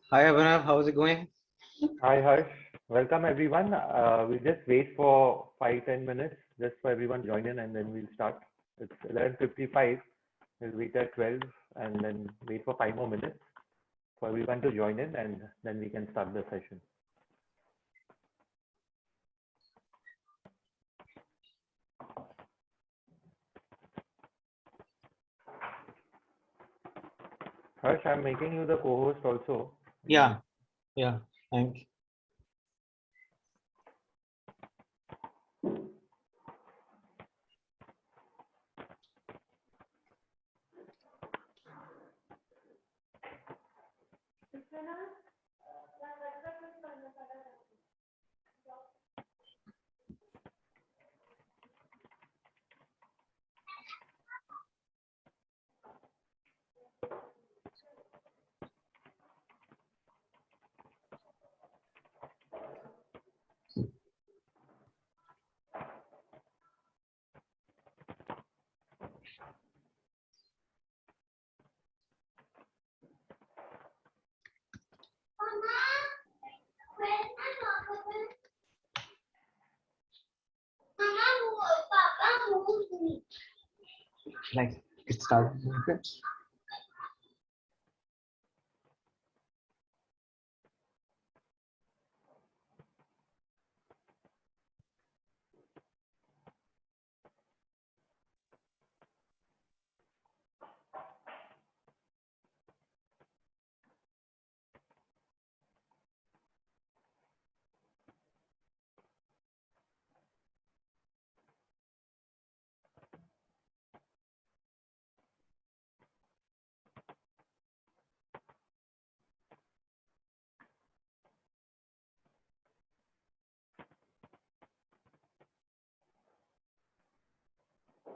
Hi Abhinav, how's it going? Hi Harsh, welcome everyone. We'll just wait for 5-10 minutes just for everyone to join in and then we'll start. It's 11:55. We'll wait at 12 and then wait for 5 more minutes for everyone to join in and then we can start the session. Harsh, I'm making you the co-host also. Yeah, thanks. Like it started.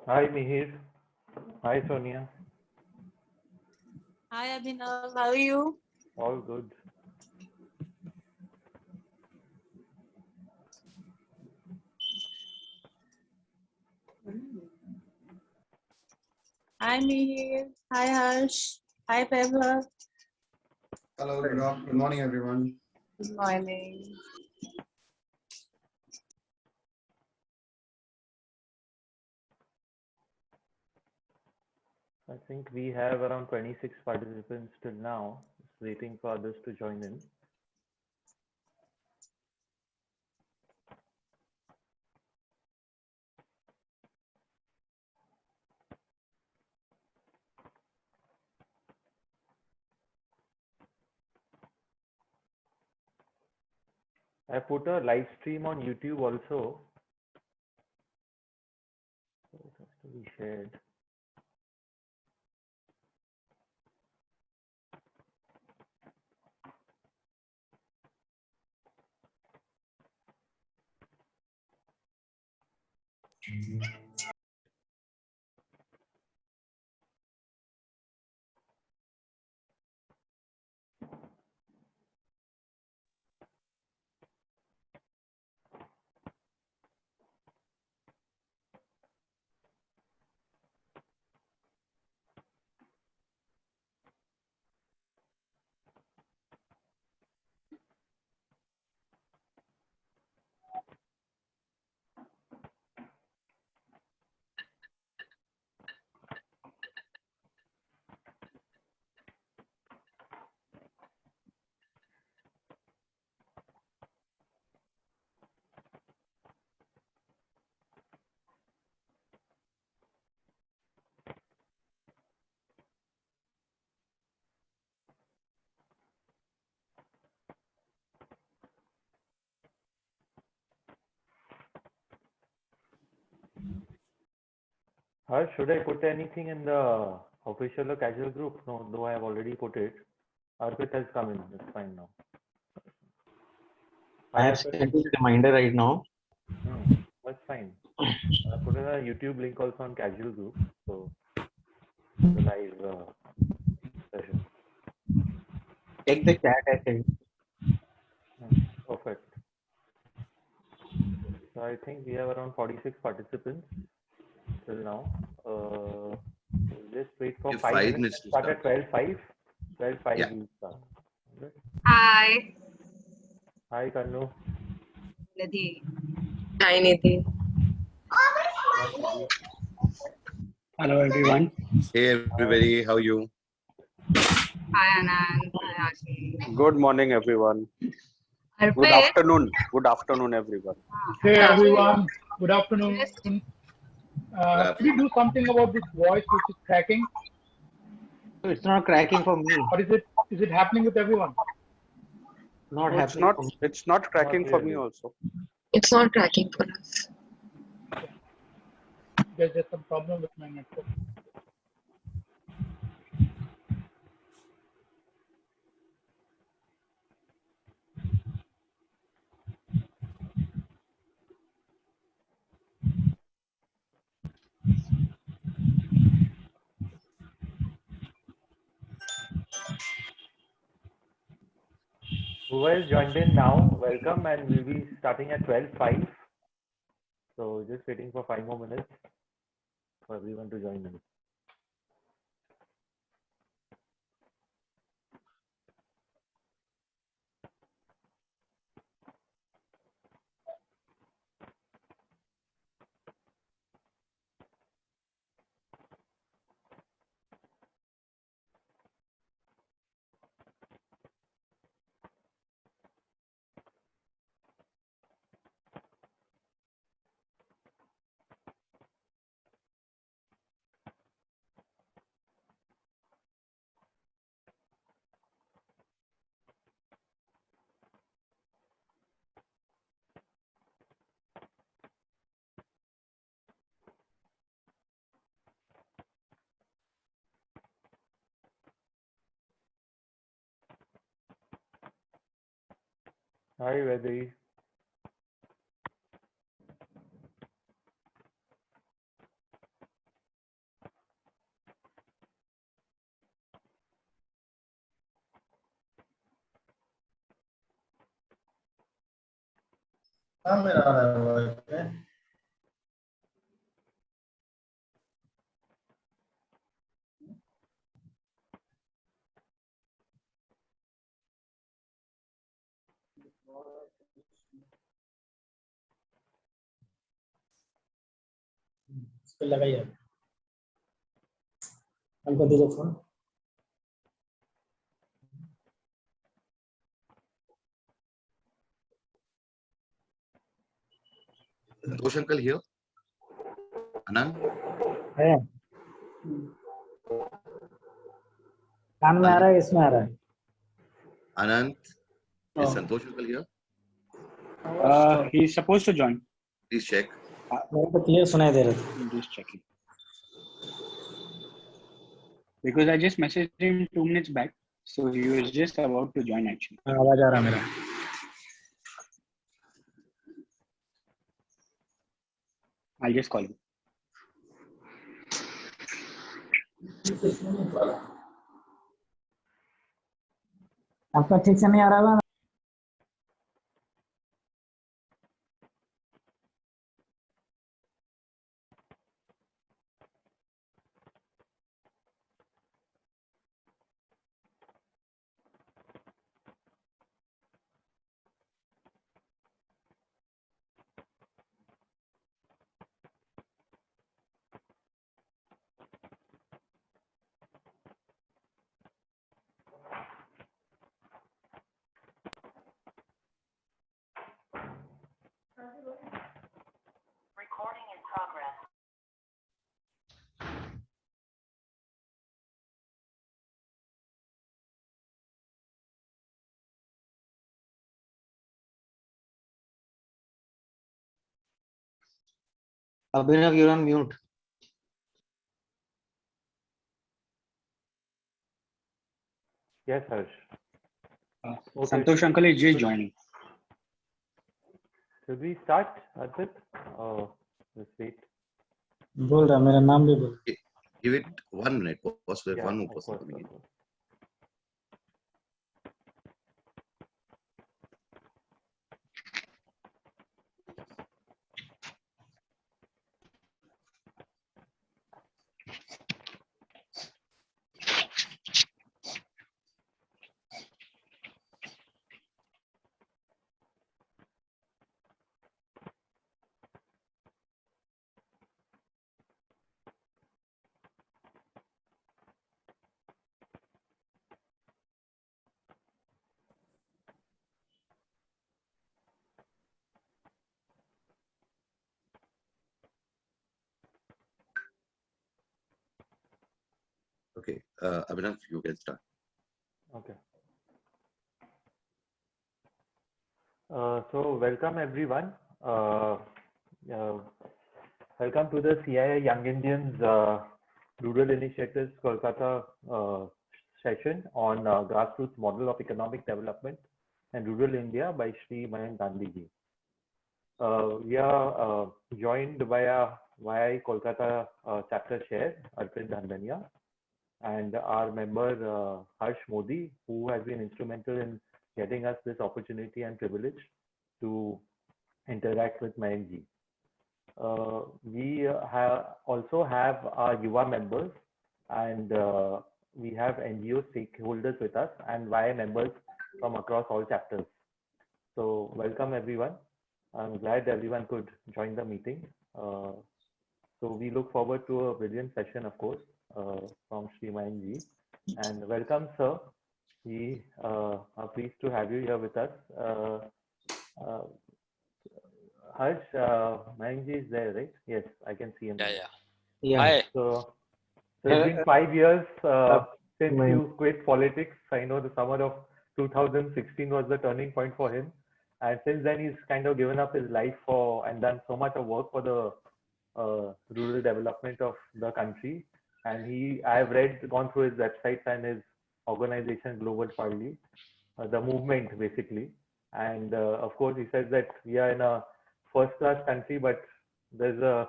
Hi Mihir. Hi Sonia. Hi Abhinav, how are you? All good. Hi Mihir. Hi Harsh. Hi Vaibhav. Hello, good morning, everyone. Good morning. I think we have around 26 participants till now, just waiting for others to join in. I put a live stream on YouTube also. So it has to be shared. Harsh, should I put anything in the official or casual group? No, though I have already put it. Arpit has come in. It's fine now. I have sent you a reminder right now. That's fine. I put in a YouTube link also on casual group. So the live session. Check the chat I sent. Perfect. So I think we have around 46 participants till now. We'll just wait for 5 minutes. Start at 12:05. 12:05 Yeah. we'll start. Okay. Hi, Hi, Kanu. Nidhi. Hi, Nidhi. Hi, Nidhi. Hello everyone. Hey everybody, how are you? Hi, Anand. Hi, Ashi. Good morning everyone. Good Arpit, afternoon. Good afternoon everyone. Hey Arpit, everyone, good afternoon. just Could you do something about this voice which is cracking? So it's not cracking for me. Or is it happening with everyone? Not No, happening for me. it's not cracking for me really. also. It's not cracking for us. There's just some problem with my network. Whoever is joined in now, welcome, and we'll be starting at 12:05. So just waiting for 5 more minutes for everyone to join in. Hi, Vedri. हाँ मेरा आ रहा है voice पे। इस पे लगाइए हमको दीजिए phone. Santosh uncle here. Anand, है कान में आ रहा है इसमें आ रहा है Anand, is Oh. Santosh uncle here? He's supposed to join. Please check. मेरे को क्लियर सुनाई दे रहा था I'm just checking. Because I just messaged him 2 minutes back. So he was just about to join actually. हाँ, आवाज आ रहा है मेरा I'll just call him. आपका ठीक से नहीं आ रहा था Abhinav, you're on mute. Yes, Harsh. Okay. Santosh uncle is just joining. Should we start, Arpit? Oh, just wait. बोल रहा मेरा नाम भी बोल Give it 1 minute. Pause for Yeah, one more of person course, coming in. of course. Okay, Abhinav, you can start. Okay. So welcome everyone. Welcome to the CII Young Indians Rural Initiatives Kolkata session on grassroots model of economic development and rural India by Shri Mayank Gandhi ji. We are joined by our YI Kolkata chapter chair Arpit Dhandania and our member Harsh Modi, who has been instrumental in getting us this opportunity and privilege to interact with Mayank ji. We also have our Yuva members, and we have NGO stakeholders with us and YI members from across all chapters. So welcome everyone. I'm glad everyone could join the meeting. So we look forward to a brilliant session, of course, from Shri Mayank ji. And welcome, sir. We are pleased to have you here with us. Harsh, Mayank ji is there, right? Yes, I can see him. Yeah. Hi. So it's been 5 years since you quit politics. I know the summer of 2016 was the turning point for him. And since then, he's kind of given up his life for and done so much of work for the rural development of the country. And I've gone through his websites and his organization, Global Party, the movement basically. And of course, he says that we are in a first-class country, but there's a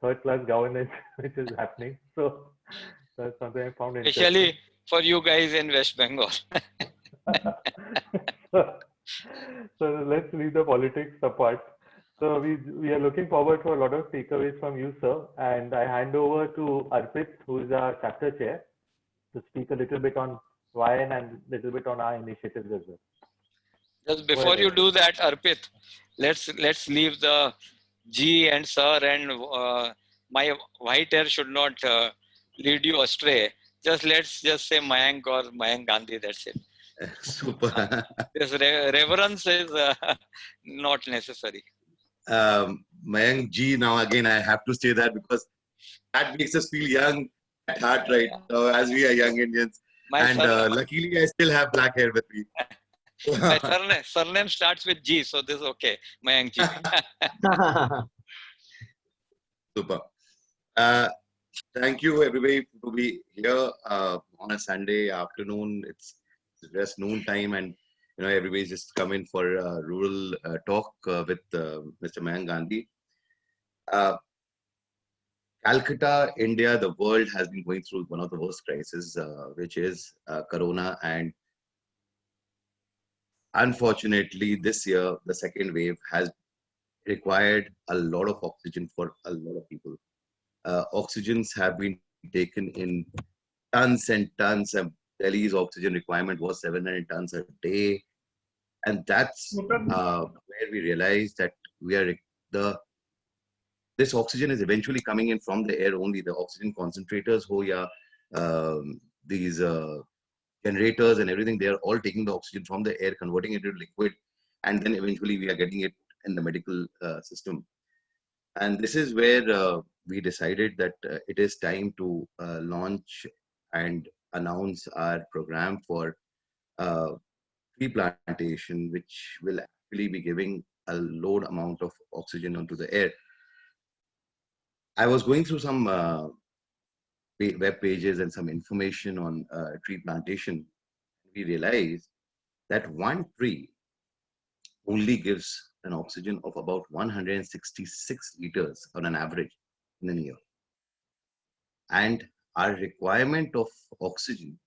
third-class governance which is happening. So that's something I found interesting. Especially for you guys in West Bengal. So let's leave the politics apart. So we are looking forward to a lot of takeaways from you, sir. And I hand over to Arpit, who is our chapter chair, to speak a little bit on YN and a little bit on our initiatives as well. Just before you do that, Arpit, let's leave the G and Sir and my white hair should not lead you astray. Let's just say Mayank or Mayank Gandhi. That's it. Super. This reverence is not necessary. Mayank ji, now again, I have to say that because that makes us feel young at heart, right? As we are young Indians. Luckily, I still have black hair with me. My surname starts with G, so this is okay. Mayank ji. Super. Thank you, everybody, to be here on a Sunday afternoon. It's just noon time, and everybody's just come in for a rural talk with Mr. Mayank Gandhi. Calcutta, India, the world has been going through one of the worst crises, which is Corona, and unfortunately, this year the second wave has required a lot of oxygen for a lot of people. Oxygens have been taken in tons and tons, and Delhi's oxygen requirement was 700 tons a day. And that's where we realized that this oxygen is eventually coming in from the air only. The oxygen concentrators, these generators and everything, they are all taking the oxygen from the air, converting it to liquid, and then eventually we are getting it in the medical system. And this is where we decided that it is time to launch and announce our program for tree plantation, which will actually be giving a load amount of oxygen onto the air. I was going through some web pages and some information on tree plantation. We realized that one tree only gives an oxygen of about 166 liters on an average in a year. And our requirement of oxygen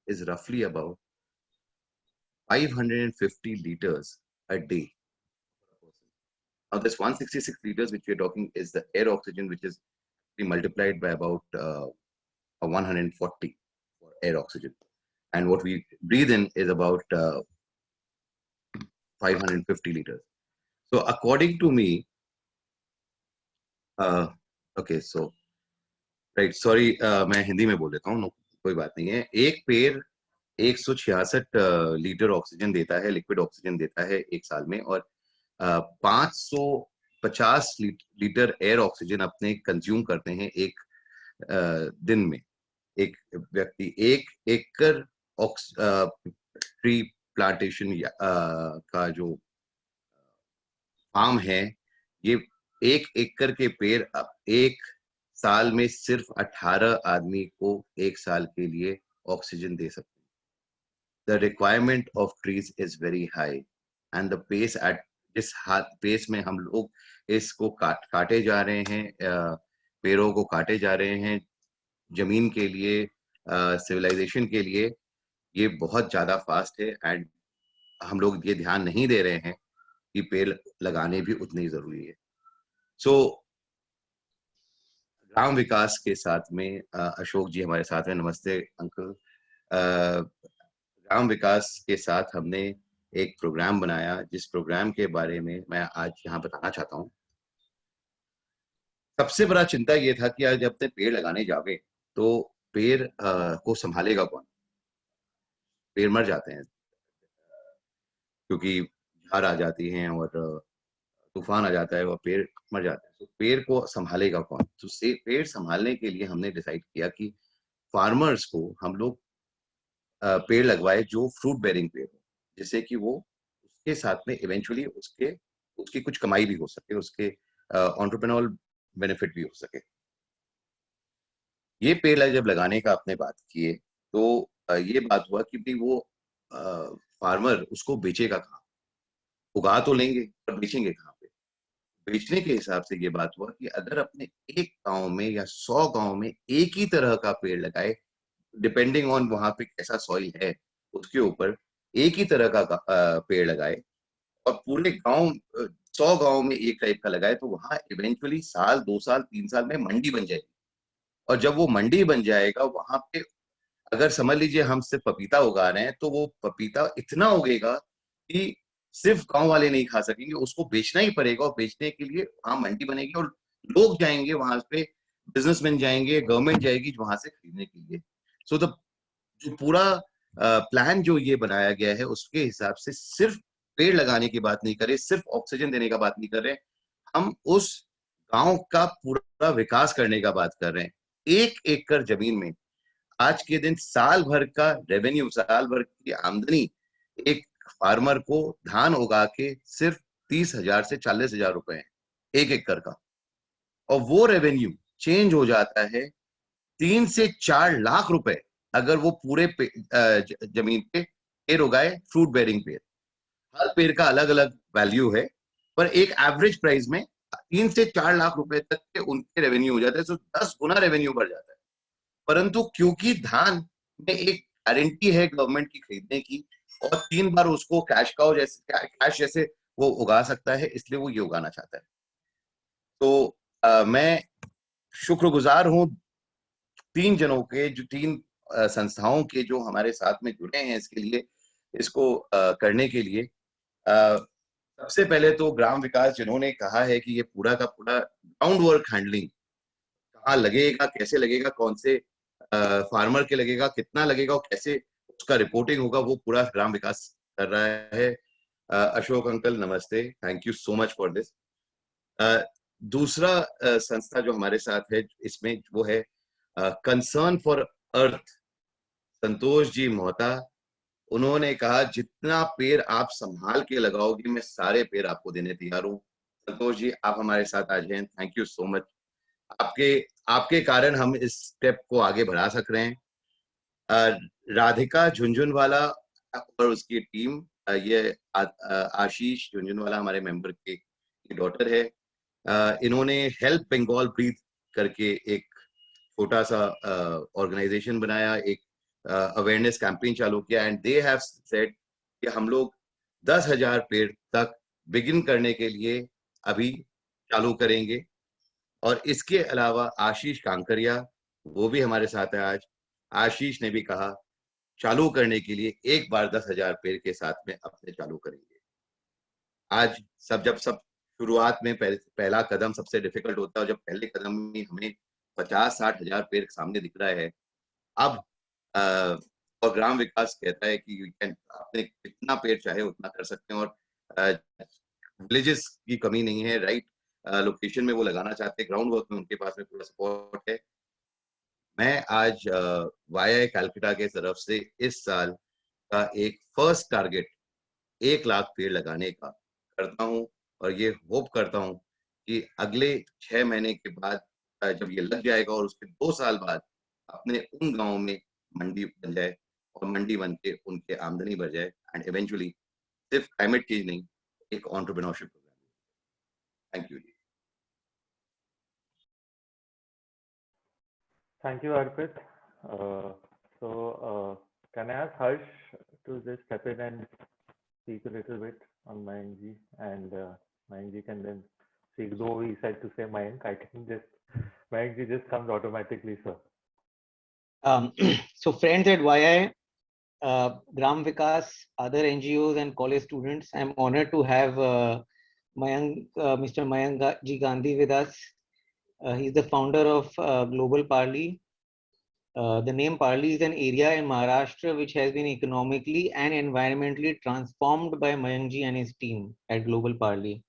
is roughly about 550 liters a day. Now, this 166 liters which we're talking is the air oxygen, which is multiplied by about 140 for air oxygen. And what we breathe in is about 550 liters. So according to me, okay, so right, sorry, मैं हिंदी में बोल देता हूँ, कोई बात नहीं है. एक पेड़ 166 लीटर ऑक्सीजन देता है, लिक्विड ऑक्सीजन देता है एक साल में, और 550 लीटर एयर ऑक्सीजन अपने कंज्यूम करते हैं एक दिन में. एक व्यक्ति 1 एकड़ ट्री प्लांटेशन का जो फार्म है, ये 1 एकड़ के पेड़ अब एक साल में सिर्फ 18 आदमी को 1 साल के लिए ऑक्सीजन दे सकते हैं। The requirement of trees is very high and the pace at जिस पेस में हम लोग इसको काटे जा रहे हैं, पेड़ों को काटे जा रहे हैं जमीन के लिए, सिविलाइजेशन के लिए, ये बहुत ज्यादा फास्ट है एंड हम लोग ये ध्यान नहीं दे रहे हैं कि पेड़ लगाने भी उतने ही जरूरी है। सो ग्राम विकास के साथ में अशोक जी हमारे साथ में, नमस्ते अंकल। ग्राम विकास के साथ हमने एक प्रोग्राम बनाया, जिस प्रोग्राम के बारे में मैं आज यहाँ बताना चाहता हूँ। सबसे बड़ा चिंता ये था कि आज जब तक पेड़ लगाने जावे तो पेड़ को संभालेगा कौन? पेड़ मर जाते हैं क्योंकि झाड़ आ जाती हैं और तूफान आ जाता है और पेड़ मर जाते हैं। तो पेड़ को संभालेगा कौन? तो पेड़ संभालने के लिए हमने डिसाइड किया कि फार्मर्स को हम लोग पेड़ लगवाए जो फ्रूट बेरिंग पेड़ हो, जिससे कि वो उसके साथ में इवेंचुअली उसकी कुछ कमाई भी हो सके, उसके एंटरप्रेन्योरल बेनिफिट भी हो सके। ये पेड़ जब लगाने का आपने बात किए तो ये बात हुआ कि भाई वो फार्मर उसको बेचेगा कहाँ? उगा तो लेंगे पर बेचेंगे कहाँ पे? बेचने के हिसाब से ये बात हुआ कि अगर अपने एक गांव में या 100 गांव में एक ही तरह का पेड़ लगाए, डिपेंडिंग ऑन वहां पे कैसा सॉइल है उसके ऊपर एक ही तरह का पेड़ लगाए और पूरे गांव 100 गांव में एक टाइप का लगाए, तो वहां इवेंचुअली साल 2 साल 3 साल में मंडी बन जाएगी। और जब वो मंडी बन जाएगा वहां पे अगर समझ लीजिए हम सिर्फ पपीता उगा रहे हैं तो वो पपीता इतना उगेगा कि सिर्फ गांव वाले नहीं खा सकेंगे, उसको बेचना ही पड़ेगा और बेचने के लिए वहां मंडी बनेगी और लोग जाएंगे वहां पे, बिजनेसमैन जाएंगे, गवर्नमेंट जाएगी वहां से खरीदने के लिए। सो द जो पूरा प्लान जो ये बनाया गया है उसके हिसाब से सिर्फ पेड़ लगाने की बात नहीं कर रहे, सिर्फ ऑक्सीजन देने का बात नहीं कर रहे, हम उस गांव का पूरा विकास करने का बात कर रहे हैं। 1 एकड़ जमीन में आज के दिन साल भर का रेवेन्यू, साल भर की आमदनी एक फार्मर को धान उगा के सिर्फ 30,000 से 40,000 रुपए है 1 एकड़ का, और वो रेवेन्यू चेंज हो जाता है 3 से 4 लाख रुपए अगर वो पूरे जमीन पे पेड़ उगाए, फ्रूट बेरिंग पेड़। हर पेड़ का अलग अलग वैल्यू है, पर एक एवरेज प्राइस में 3 से 4 लाख रुपए तक के उनके रेवेन्यू हो जाते हैं, तो 10 गुना रेवेन्यू बढ़ जाता है। परंतु क्योंकि धान में एक गारंटी है गवर्नमेंट की खरीदने की और 3 बार उसको कैश जैसे वो उगा सकता है, इसलिए वो ये उगाना चाहता है। तो मैं शुक्रगुजार हूं 3 जनों के, जो 3 संस्थाओं के जो हमारे साथ में जुड़े हैं इसके लिए, इसको करने के लिए। सबसे पहले तो ग्राम विकास जिन्होंने कहा है कि ये पूरा का पूरा ग्राउंड वर्क हैंडलिंग कहाँ लगेगा, कैसे लगेगा, कौन से फार्मर के लगेगा, कितना लगेगा और कैसे उसका रिपोर्टिंग होगा, वो पूरा ग्राम विकास कर रहा है। अशोक अंकल नमस्ते, thank you so much for this. दूसरा संस्था जो हमारे साथ है इसमें वो है concern for earth, Santosh ji Mohta. उन्होंने कहा जितना पेड़ आप संभाल के लगाओगे मैं सारे पेड़ आपको देने तैयार हूँ। संतोष जी आप हमारे साथ आज हैं, थैंक यू सो मच। आपके कारण हम इस स्टेप को आगे बढ़ा सक रहे हैं। राधिका झुंझुनवाला और उसकी टीम, ये आशीष झुंझुनवाला हमारे मेंबर की डॉटर है। इन्होंने हेल्प बंगाल ब्रीथ करके एक छोटा सा ऑर्गेनाइजेशन बनाया, एक अवेयरनेस कैंपेन चालू किया एंड दे हैव सेड कि हम लोग 10,000 पेड़ तक बिगिन करने के लिए अभी चालू करेंगे। और इसके अलावा आशीष कांकरिया वो भी हमारे साथ है आज। आशीष ने भी कहा चालू करने के लिए एक बार 10,000 पेड़ के साथ में अपने चालू करेंगे। आज जब शुरुआत में पहला कदम सबसे डिफिकल्ट होता है और जब पहले कदम में हमें 50-60 हजार पेड़ सामने दिख रहा है, अब और ग्राम विकास कहता है कि आपने कितना पेड़ चाहे उतना कर सकते हैं और विलेजेस की कमी नहीं है, राइट लोकेशन में वो लगाना चाहते हैं, ग्राउंड वर्क में उनके पास में पूरा सपोर्ट है। मैं आज वाया कैलकाटा के तरफ से इस साल का एक फर्स्ट टारगेट 1 लाख पेड़ लगाने का करता हूं और ये होप करता हूं कि अगले 6 महीने के बाद जब ये लग जाएगा और उसके 2 साल बाद अपने उन गांवों में मंडी बन जाए और मंडी बन के उनके आमदनी बढ़ जाए एंड इवेंचुअली सिर्फ क्लाइमेट चेंज नहीं, एक entrepreneurship programme. Thank you. Thank you, Arpit. Can I ask Harsh to just step in and speak a little bit on Mayankji, and Mayankji can then speak. Though he said to say Mayank, I can just Mayankji just comes automatically, sir. So friends at YI, Gram Vikas, other NGOs and college students, I'm honored to have Mr. Mayank G. Gandhi with us. He's the founder of Global Parley. The name Parley is an area in Maharashtra which has been economically and environmentally transformed by Mayank Ji and his team at Global Parley.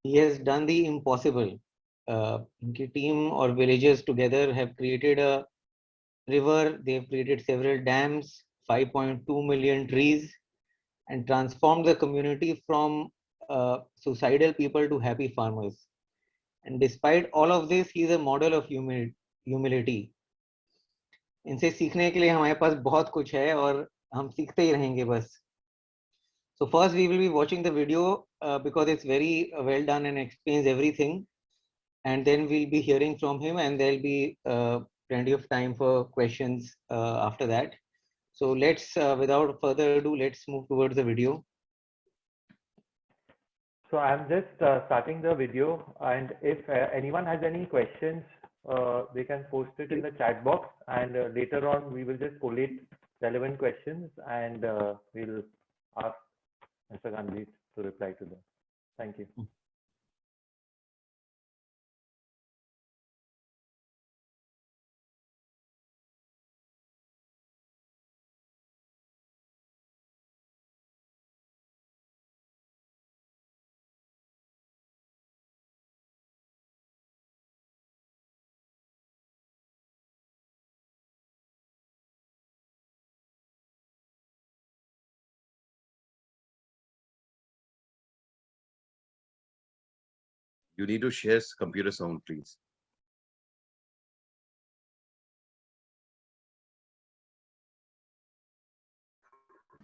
He has done the impossible. His team or villagers together have created a river, they've created several dams, 5.2 million trees, and transformed the community from suicidal people to happy farmers. And despite all of this, he is a model of humility. इनसे सीखने के लिए हमारे पास बहुत कुछ है और हम सीखते ही रहेंगे बस. So first we will be watching the video because it's very well done and explains everything, and then we'll be hearing from him, and there'll be plenty of time for questions after that. So let's without further ado, let's move towards the video. So I'm just starting the video, and if anyone has any questions, they can post it in the chat box, and later on we will just collate relevant questions and we'll ask Mr. Gandhi to reply to them. Thank you. You need to share computer sound, please.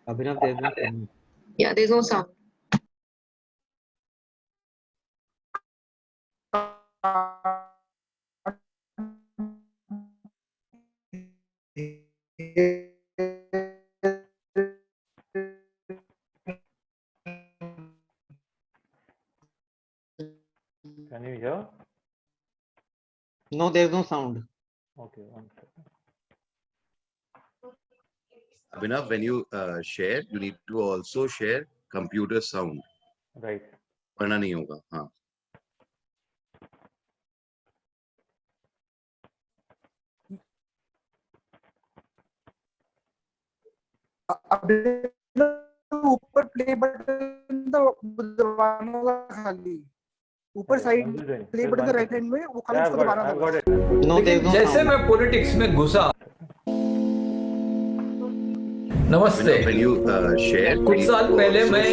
Abhinav, there's no sound. Yeah, there's no sound. Can you hear? No, there's no sound. Okay, one second. Abhinav, when you share, you need to also share computer sound. Right. वरना नहीं होगा. हाँ. ऊपर play button दबाना होगा खाली. ऊपर side play button के राइट हैंड में वो खाली उसको दबाना होगा. No, there's no जैसे sound. मैं पॉलिटिक्स में घुसा. नमस्ते. When you share, कुछ साल पहले मैं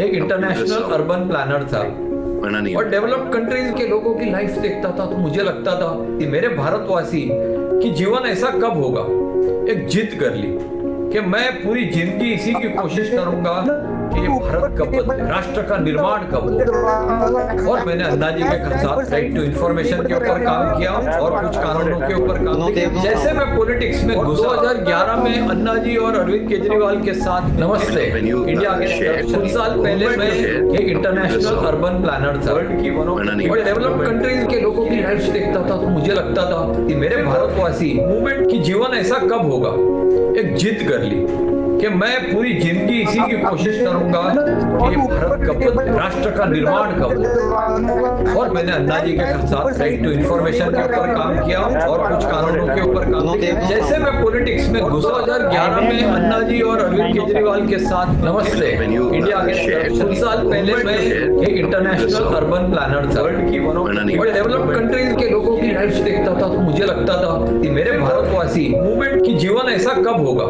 एक इंटरनेशनल अर्बन प्लानर था वरना नहीं और होगा. डेवलप्ड कंट्रीज के लोगों की लाइफ देखता था तो मुझे लगता था कि मेरे भारतवासी की जीवन ऐसा कब होगा. एक जिद कर ली कि मैं पूरी जिंदगी इसी की कोशिश करूंगा कि ये भारत कब बदले, राष्ट्र का निर्माण कब हो. और मैंने अन्ना जी के साथ राइट टू इंफॉर्मेशन के ऊपर काम किया और कुछ कानूनों के ऊपर काम किया. जैसे मैं पॉलिटिक्स में घुसा 2011 में अन्ना जी और अरविंद केजरीवाल के साथ. नमस्ते. इंडिया के कुछ साल पहले मैं एक इंटरनेशनल अर्बन प्लानर था और डेवलप्ड कंट्रीज के लोगों की लाइफ देखता था तो मुझे लगता था कि मेरे भारतवासी मूवमेंट की जीवन ऐसा कब होगा. एक जिद कर ली कि मैं पूरी जिंदगी इसी की कोशिश करूंगा कि भारत कब बदले, राष्ट्र का निर्माण कब बदले। और मैंने अन्ना जी के साथ राइट टू इंफॉर्मेशन के ऊपर काम किया और कुछ कानूनों के ऊपर काम किया। जैसे मैं पॉलिटिक्स में घुसा 2011 में अन्ना जी और अरविंद केजरीवाल के साथ, नमस्ते इंडिया अगेंस्ट, कुछ साल पहले मैं एक इंटरनेशनल अर्बन प्लानर था। वर्ल्ड की और डेवलप्ड कंट्रीज के लोगों की लाइफ देखता था तो मुझे लगता था कि मेरे भारतवासी मूवमेंट की जीवन ऐसा कब होगा।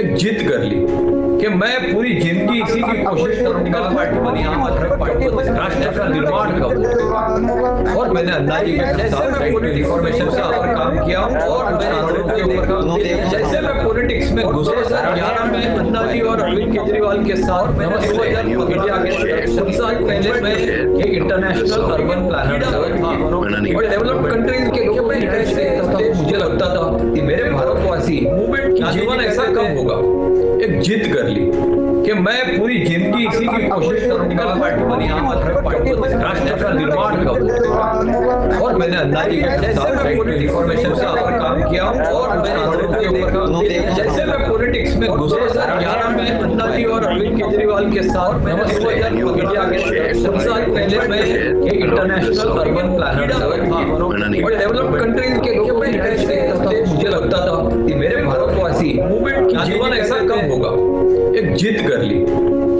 एक जिद कर ली कि मैं पूरी जिंदगी इसी की कोशिश करूंगा, पार्टी बनी आम आदमी पार्टी, राष्ट्र का निर्माण कब। और मैंने अन्ना जी के साथ इंफॉर्मेशन से ऊपर काम किया और मैं कानूनों के ऊपर काम किया। जैसे मैं पॉलिटिक्स में घुसा 2011 में अन्ना जी और अरविंद केजरीवाल के साथ, मैंने 2000 के कुछ साल पहले मैं एक इंटरनेशनल अर्बन प्लानर था और डेवलप्ड कंट्रीज के लोगों की लाइफ देखता था तो मुझे लगता था कि मेरे भारतवासी मूवमेंट की जीवन ऐसा कब होगा। एक जिद कर ली कि मैं पूरी जिंदगी इसी की कोशिश करूंगा, पार्टी बनी आम आदमी पार्टी, राष्ट्र का निर्माण कब। और मैंने अन्ना जी के साथ इंफॉर्मेशन से ऊपर काम किया और मैं कानूनों के ऊपर काम किया। जैसे मैं पॉलिटिक्स में घुसा 2011 में अन्ना जी और अरविंद केजरीवाल के साथ, मैंने 2000 के कुछ साल पहले मैं एक इंटरनेशनल अर्बन प्लानर था और डेवलप्ड कंट्रीज के लोगों की लाइफ देखता था तो मुझे लगता था कि मेरे भारतवासी मूवमेंट की जीवन ऐसा कब होगा। एक जिद कर ली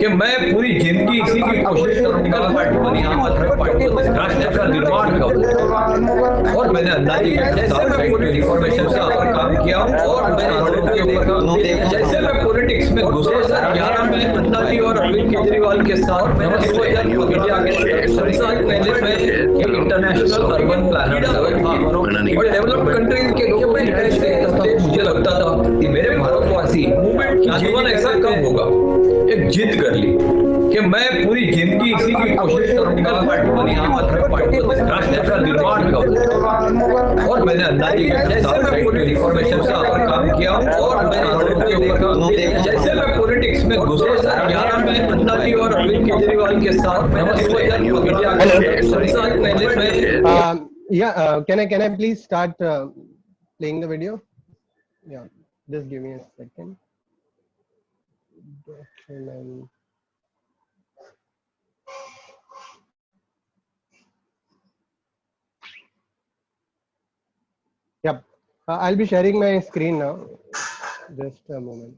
कि मैं पूरी जिंदगी इसी की कोशिश करूंगा, पार्टी बनी आम आदमी पार्टी, राष्ट्र का निर्माण कब। और मैंने अन्ना जी के साथ इंफॉर्मेशन से ऊपर काम किया और मैं कानूनों के ऊपर काम किया। जैसे मैं पॉलिटिक्स में घुसा 2011 में अन्ना जी और अरविंद केजरीवाल के साथ, मैंने 2000 के कुछ साल पहले मैं एक इंटरनेशनल अर्बन प्लानर था और डेवलप्ड कंट्रीज के लोगों की लाइफ देखता था तो मुझे लगता था कि मेरे भारतवासी मूवमेंट की जीवन ऐसा कब होगा। एक जिद कर ली कि मैं पूरी जिंदगी इसी की कोशिश करूंगा, पार्टी बनी आम आदमी पार्टी, राष्ट्र का निर्माण कब। और मैंने अन्ना जी के साथ इंफॉर्मेशन से ऊपर काम किया और मैं कानूनों के ऊपर काम किया। जैसे मैं पॉलिटिक्स में घुसा 2011 में अन्ना जी और अरविंद केजरीवाल के साथ, मैंने 2000 कुछ साल पहले मैं can I please start playing the video? Yeah, just give me a second. Yep, I'll be sharing my screen now. Just a moment.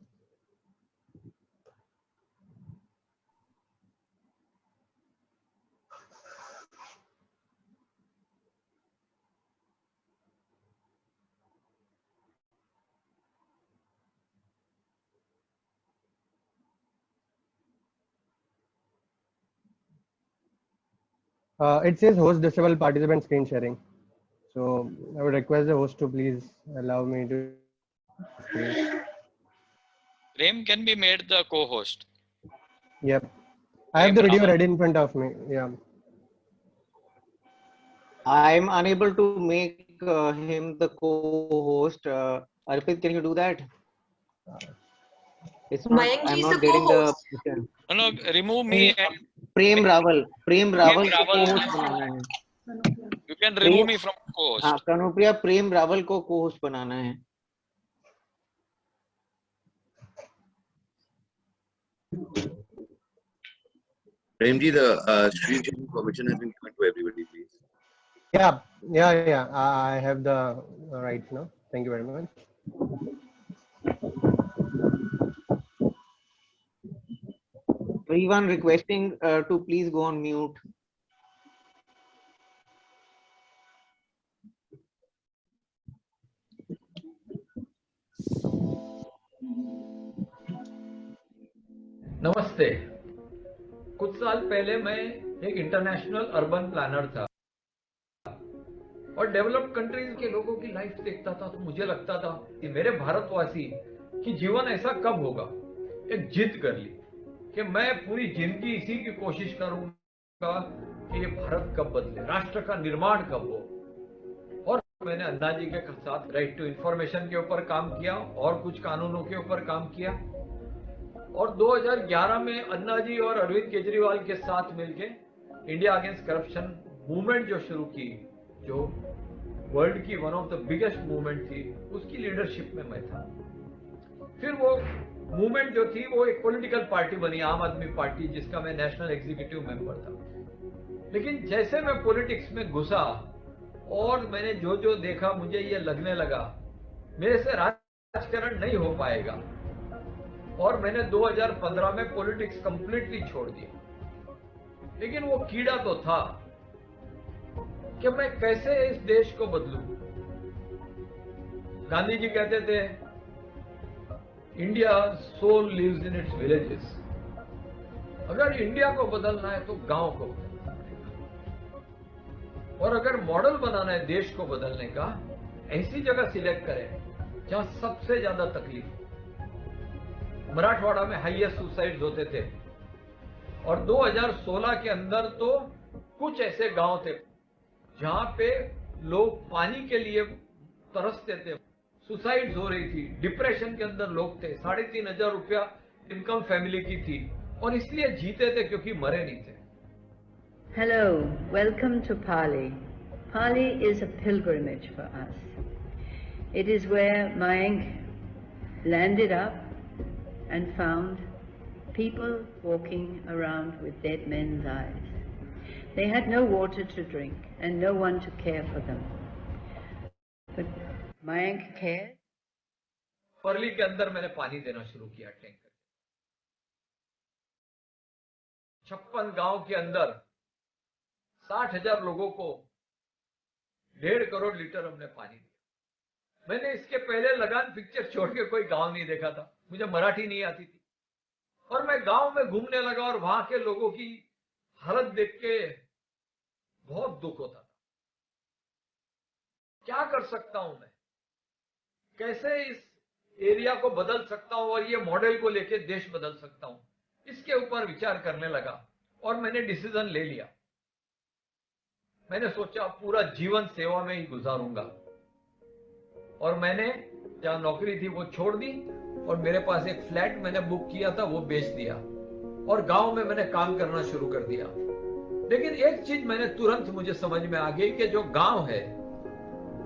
It says host disable participant screen sharing. So I would request the host to please allow me to. Prem can be made the co-host. Yep. I have the video ready in front of me. Yeah. I'm unable to make him the co-host. Arpit, can you do that? It's not, I'm not getting the. No, remove me and Prem Rawal Rawal को co-host बनाना है. you can remove me from co-host. हाँ, कनुप्रिया प्रेम रावल को co-host बनाना है. Premji, the screen sharing permission has been given to everybody, please. Yeah. I have the rights now. Thank you very much. Everyone requesting to please go on mute. नमस्ते। कुछ साल पहले मैं एक international urban planner था और developed countries के लोगों की लाइफ देखता था तो मुझे लगता था कि मेरे भारतवासी की जीवन ऐसा कब होगा। एक जिद कर ली कि मैं पूरी जिंदगी इसी की कोशिश करूंगा कि ये भारत कब बदले, राष्ट्र का निर्माण कब हो। और मैंने अन्ना जी के साथ राइट टू इंफॉर्मेशन के ऊपर काम किया और कुछ कानूनों के ऊपर काम किया और 2011 में अन्ना जी और अरविंद केजरीवाल के साथ मिलके इंडिया अगेंस्ट करप्शन मूवमेंट जो शुरू की, जो वर्ल्ड की one of the biggest movement थी, उसकी लीडरशिप में मैं था। फिर वो मूवमेंट जो थी वो एक पॉलिटिकल पार्टी बनी, आम आदमी पार्टी, जिसका मैं नेशनल एग्जीक्यूटिव मेंबर था। लेकिन जैसे मैं पॉलिटिक्स में घुसा और मैंने जो जो देखा, मुझे ये लगने लगा मेरे से राजकारण नहीं हो पाएगा, और मैंने 2015 में पॉलिटिक्स कंप्लीटली छोड़ दिया। लेकिन वो कीड़ा तो था कि मैं कैसे इस देश को बदलूं। गांधी जी कहते थे India soul lives in its villages. अगर इंडिया को बदलना है तो गांव को बदलना पड़ेगा, और अगर मॉडल बनाना है देश को बदलने का, ऐसी जगह सिलेक्ट करें जहां सबसे ज्यादा तकलीफ हो। मराठवाड़ा में हाईएस्ट सुसाइड्स होते थे, और 2016 के अंदर तो कुछ ऐसे गांव थे जहां पे लोग पानी के लिए तरसते थे, सुसाइड्स हो रही थी, डिप्रेशन के अंदर लोग थे। 3,500 रुपया इनकम फैमिली की थी, और इसलिए जीते थे क्योंकि मरे नहीं थे। Hello, welcome to Pali. Pali is a pilgrimage for us. It is where Mayank landed up and found people walking around with dead men's eyes. They had no water to drink and no one to care for them. But Mayank cared. परली के अंदर मैंने पानी देना शुरू किया tanker. 56 गांव के अंदर 60,000 लोगों को 1.5 करोड़ लीटर हमने पानी दिया। मैंने इसके पहले लगान पिक्चर छोड़ के कोई गांव नहीं देखा था, मुझे मराठी नहीं आती थी, और मैं गांव में घूमने लगा और वहां के लोगों की हालत देख के बहुत दुख होता था। क्या कर सकता हूं मैं, कैसे इस एरिया को बदल सकता हूं और ये मॉडल को लेके देश बदल सकता हूं, इसके ऊपर विचार करने लगा। और मैंने डिसीजन ले लिया। मैंने सोचा पूरा जीवन सेवा में ही गुजारूंगा, और मैंने जहां नौकरी थी वो छोड़ दी, और मेरे पास एक फ्लैट मैंने बुक किया था वो बेच दिया, और गांव में मैंने काम करना शुरू कर दिया। लेकिन एक चीज मैंने तुरंत मुझे समझ में आ गई कि जो गांव है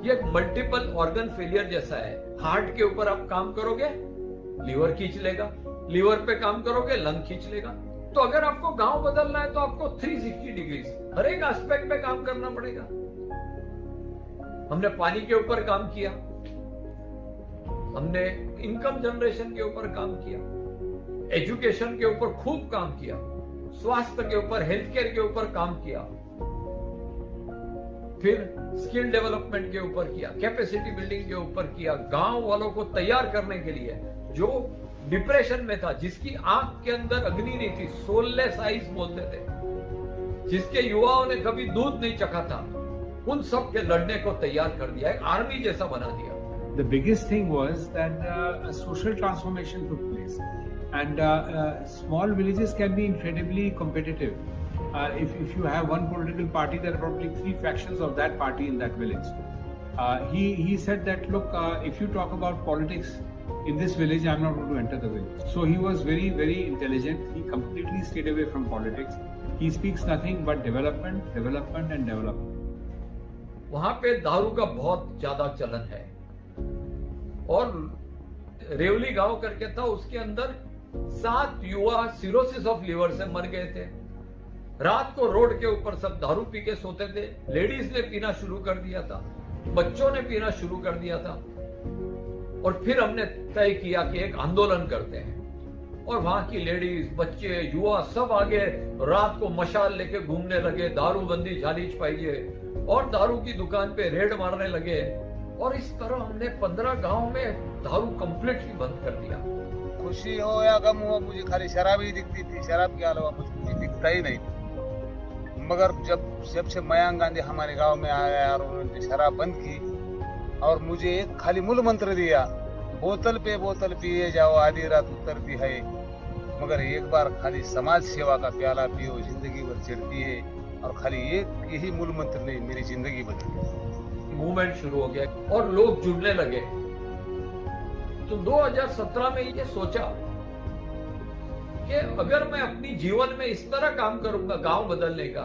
ये एक मल्टीपल ऑर्गन फेलियर जैसा है। हार्ट के ऊपर आप काम करोगे लीवर खींच लेगा, लीवर पे काम करोगे लंग खींच लेगा। तो अगर आपको गांव बदलना है तो आपको 360 डिग्री हर एक एस्पेक्ट पे काम करना पड़ेगा। हमने पानी के ऊपर काम किया, हमने इनकम जनरेशन के ऊपर काम किया, एजुकेशन के ऊपर खूब काम किया, स्वास्थ्य के ऊपर, हेल्थ केयर के ऊपर काम किया, फिर स्किल डेवलपमेंट के ऊपर किया, कैपेसिटी बिल्डिंग के ऊपर किया। गांव वालों को तैयार करने के लिए जो डिप्रेशन में था, जिसकी आंख के अंदर अग्नि नहीं थी, सोललेस आइज बोलते थे, जिसके युवाओं ने कभी दूध नहीं चखा था, उन सब के लड़ने को तैयार कर दिया, एक आर्मी जैसा बना दिया। The biggest thing was that a social transformation took place, and small villages can be incredibly competitive. If you have one political party, there are probably 3 factions of that party in that village. He said that, look, if you talk about politics in this village, I'm not going to enter the village. So he was very, very intelligent. He completely stayed away from politics. He speaks nothing but development, development and development. वहां पे दारू का बहुत ज्यादा चलन है, और रेवली गांव करके था, उसके अंदर 7 युवा सिरोसिस ऑफ लीवर से मर गए थे। रात को रोड के ऊपर सब दारू पी के सोते थे, लेडीज ने पीना शुरू कर दिया था, बच्चों ने पीना शुरू कर दिया था। और फिर हमने तय किया कि एक आंदोलन करते हैं, और वहां की लेडीज, बच्चे, युवा सब आगे रात को मशाल लेके घूमने लगे, दारूबंदी झालीच पाइए, और दारू की दुकान पे रेड मारने लगे। और इस तरह हमने 15 गांव में दारू कंप्लीटली बंद कर दिया। खुशी हो या गम हो, मुझे खाली शराब ही दिखती थी, शराब के अलावा मुझे कुछ दिखता ही नहीं। मगर जब से मयांक गांधी हमारे गांव में आया और उन्होंने शराब बंद की, और मुझे एक खाली मूल मंत्र दिया, बोतल पे बोतल पिए जाओ, आधी रात उतरती है, मगर एक बार खाली समाज सेवा का प्याला पियो, जिंदगी भर चढ़ती है। और खाली एक यही मूल मंत्र ने मेरी जिंदगी बदली। मूवमेंट शुरू हो गया और लोग जुड़ने लगे। तो 2017 में ये सोचा कि अगर मैं अपनी जीवन में इस तरह काम करूंगा गांव बदलने का,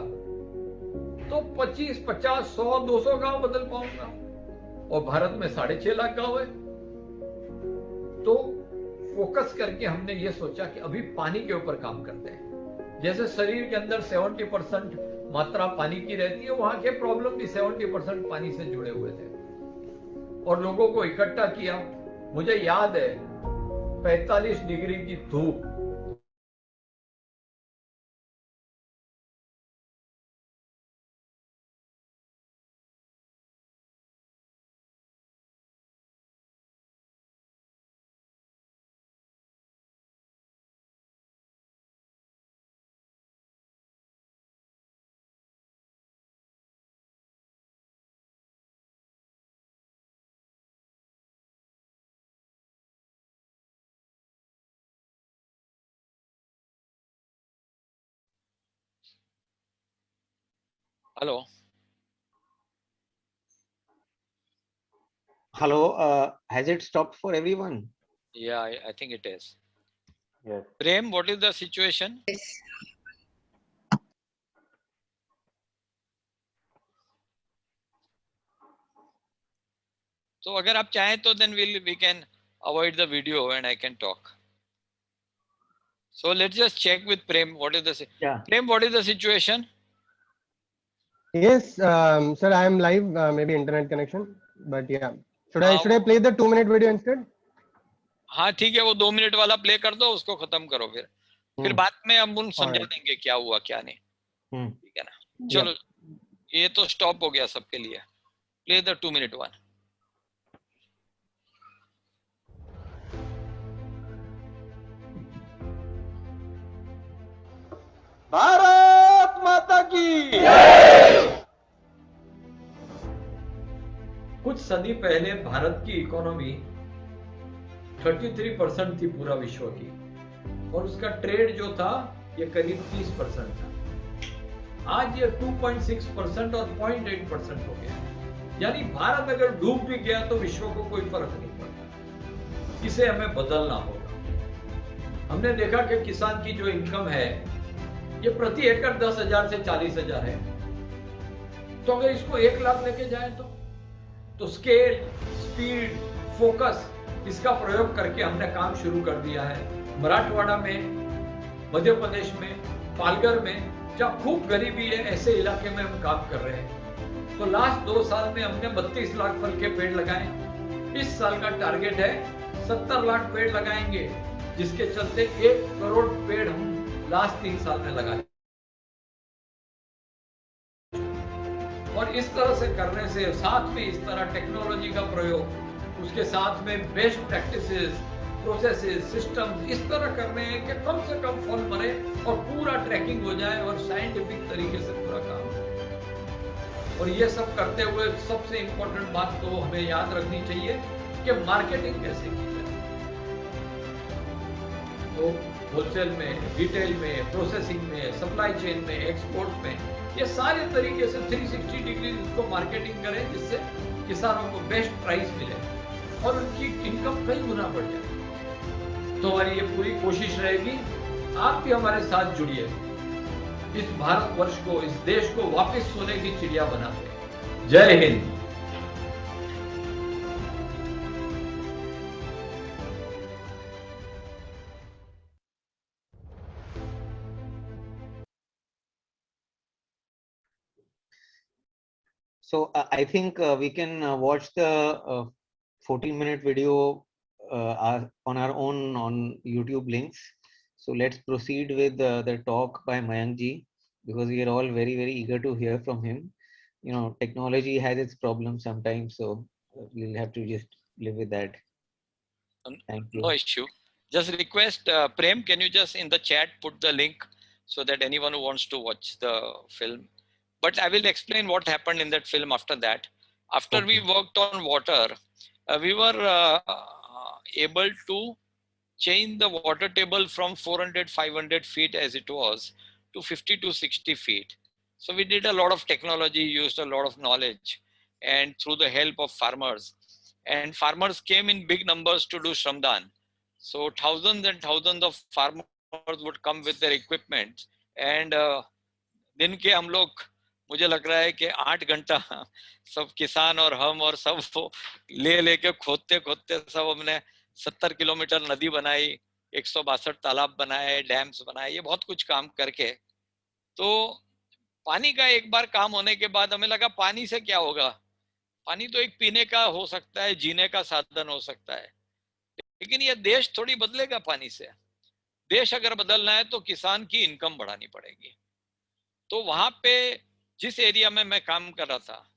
तो 25, 50, 100, 200 गांव बदल पाऊंगा। और भारत में 6.5 लाख गांव है, तो फोकस करके हमने ये सोचा कि अभी पानी के ऊपर काम करते हैं। जैसे शरीर के अंदर 70% मात्रा पानी की रहती है, वहां के प्रॉब्लम भी 70% पानी से जुड़े हुए थे और लोगों को इकट्ठा किया। मुझे याद है 45 डिग्री की धूप, Hello. Hello. Has it stopped for everyone? Yeah, I think it is. Yes. Prem, what is the situation? Yes. So अगर आप चाहें तो then we can avoid the video and I can talk. So let's just check with Prem. What is the Prem? What is the situation? Yes, sir, I am live. Maybe internet connection, but yeah. Should I play the 2-minute video instead? हाँ ठीक है, वो 2 minute वाला play कर दो, उसको खत्म करो फिर बाद में हम उन समझा देंगे क्या हुआ क्या नहीं। ठीक है ना? चलो ये तो स्टॉप हो गया सबके लिए। Play the 2 minute one. Bharat माता की कुछ सदी पहले भारत की इकोनॉमी 33% थी पूरा विश्व की और उसका ट्रेड जो था ये करीब 30% था। आज ये 2.6% और 0.8% हो गया। यानी भारत अगर डूब भी गया तो विश्व को कोई फर्क नहीं पड़ता। इसे हमें बदलना होगा। हमने देखा कि किसान की जो इनकम है ये प्रति एकड़ 10,000 से 40,000 है। तो अगर इसको 1 लाख लेके जाए तो स्केल, स्पीड, फोकस इसका प्रयोग करके हमने काम शुरू कर दिया है। मराठवाड़ा में, मध्य प्रदेश में, पालघर में जहाँ खूब गरीबी है ऐसे इलाके में हम काम कर रहे हैं। तो लास्ट 2 साल में हमने 32 लाख फल के पेड़ लगाए। इस साल का टारगेट है 70 लाख पेड़ लगाएंगे, जिसके चलते 1 करोड़ पेड़ हम लास्ट 3 साल में लगाए। और इस तरह से करने से साथ में इस तरह टेक्नोलॉजी का प्रयोग, उसके साथ में बेस्ट प्रैक्टिसेस, प्रोसेसेस, सिस्टम्स इस तरह करने हैं कि कम से कम फल मरे और पूरा ट्रैकिंग हो जाए और साइंटिफिक तरीके से पूरा काम हो। और ये सब करते हुए सबसे इंपॉर्टेंट बात तो हमें याद रखनी चाहिए कि मार्केटिंग कैसे की जाए। तो होलसेल में, रिटेल में, प्रोसेसिंग में, सप्लाई चेन में, एक्सपोर्ट में, ये सारे तरीके से 360 डिग्री इसको मार्केटिंग करें जिससे किसानों को बेस्ट प्राइस मिले और उनकी इनकम कई गुना बढ़ जाए। तो हमारी ये पूरी कोशिश रहेगी, आप भी हमारे साथ जुड़िए, इस भारतवर्ष को, इस देश को वापस सोने की चिड़िया बनाते। जय Hind. So I think we can watch the 14-minute video on our own on YouTube links. So let's proceed with the talk by Mayank ji, because we are all very, very eager to hear from him. You know, technology has its problems sometimes, so we'll have to just live with that. Thank you. No issue. Just request Prem, can you just in the chat put the link so that anyone who wants to watch the film. But I will explain what happened in that film after that. After we worked on water, we were able to change the water table from 400, 500 feet as it was to 50 to 60 feet. So we did a lot of technology, used a lot of knowledge, and through the help of farmers. And farmers came in big numbers to do Shramdan. So thousands and thousands of farmers would come with their equipment. And दिन के हम लोग, मुझे लग रहा है कि 8 घंटा सब किसान और हम और सब लेके खोदते खोदते सब हमने 70 किलोमीटर नदी बनाई, 162 तालाब बनाए, डैम्स बनाए, ये बहुत कुछ काम करके तो पानी का एक बार काम होने के बाद हमें लगा पानी से क्या होगा, पानी तो एक पीने का हो सकता है, जीने का साधन हो सकता है, लेकिन ये देश थोड़ी बदलेगा पानी से। देश अगर बदलना है तो किसान की इनकम बढ़ानी पड़ेगी। तो वहां पे जिस एरिया में मैं काम कर रहा था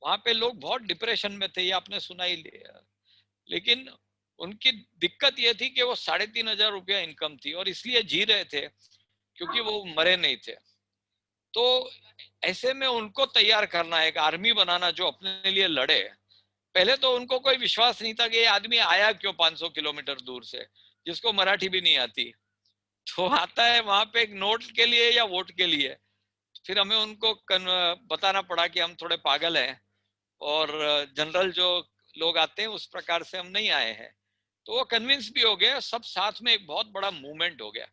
वहां पे लोग बहुत डिप्रेशन में थे, ये आपने सुना ही लिया, लेकिन उनकी दिक्कत ये थी कि वो 3,500 रुपया इनकम थी और इसलिए जी रहे थे क्योंकि वो मरे नहीं थे। तो ऐसे में उनको तैयार करना, एक आर्मी बनाना जो अपने लिए लड़े। पहले तो उनको कोई विश्वास नहीं था कि ये आदमी आया क्यों 500 किलोमीटर दूर से, जिसको मराठी भी नहीं आती, तो आता है वहां पे एक नोट के लिए या वोट के लिए। फिर हमें उनको बताना पड़ा कि हम थोड़े पागल हैं और जनरल जो लोग आते हैं उस प्रकार से हम नहीं आए हैं। तो वो कन्विंस भी हो गए, सब साथ में एक बहुत बड़ा मूवमेंट हो गया।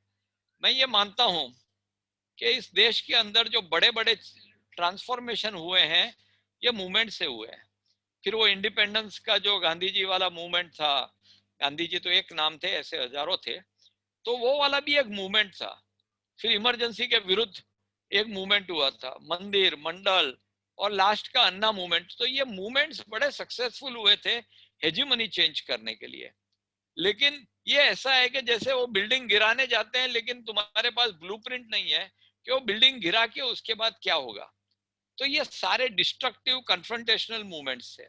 मैं ये मानता हूं कि इस देश के अंदर जो बड़े बड़े ट्रांसफॉर्मेशन हुए हैं ये मूवमेंट से हुए हैं। फिर वो इंडिपेंडेंस का जो गांधी जी वाला मूवमेंट था, गांधी जी तो एक नाम थे, ऐसे हजारों थे, तो वो वाला भी एक मूवमेंट था। फिर इमरजेंसी के विरुद्ध एक मूवमेंट हुआ था, मंदिर, मंडल, और लास्ट का अन्ना मूवमेंट। तो ये मूवमेंट्स बड़े सक्सेसफुल हुए थे हेजीमनी चेंज करने के लिए। लेकिन ये ऐसा है कि जैसे वो बिल्डिंग गिराने जाते हैं लेकिन तुम्हारे पास ब्लूप्रिंट नहीं है कि वो बिल्डिंग गिरा के उसके बाद क्या होगा। तो ये सारे डिस्ट्रक्टिव कन्फ्रंटेशनल मूवमेंट्स थे।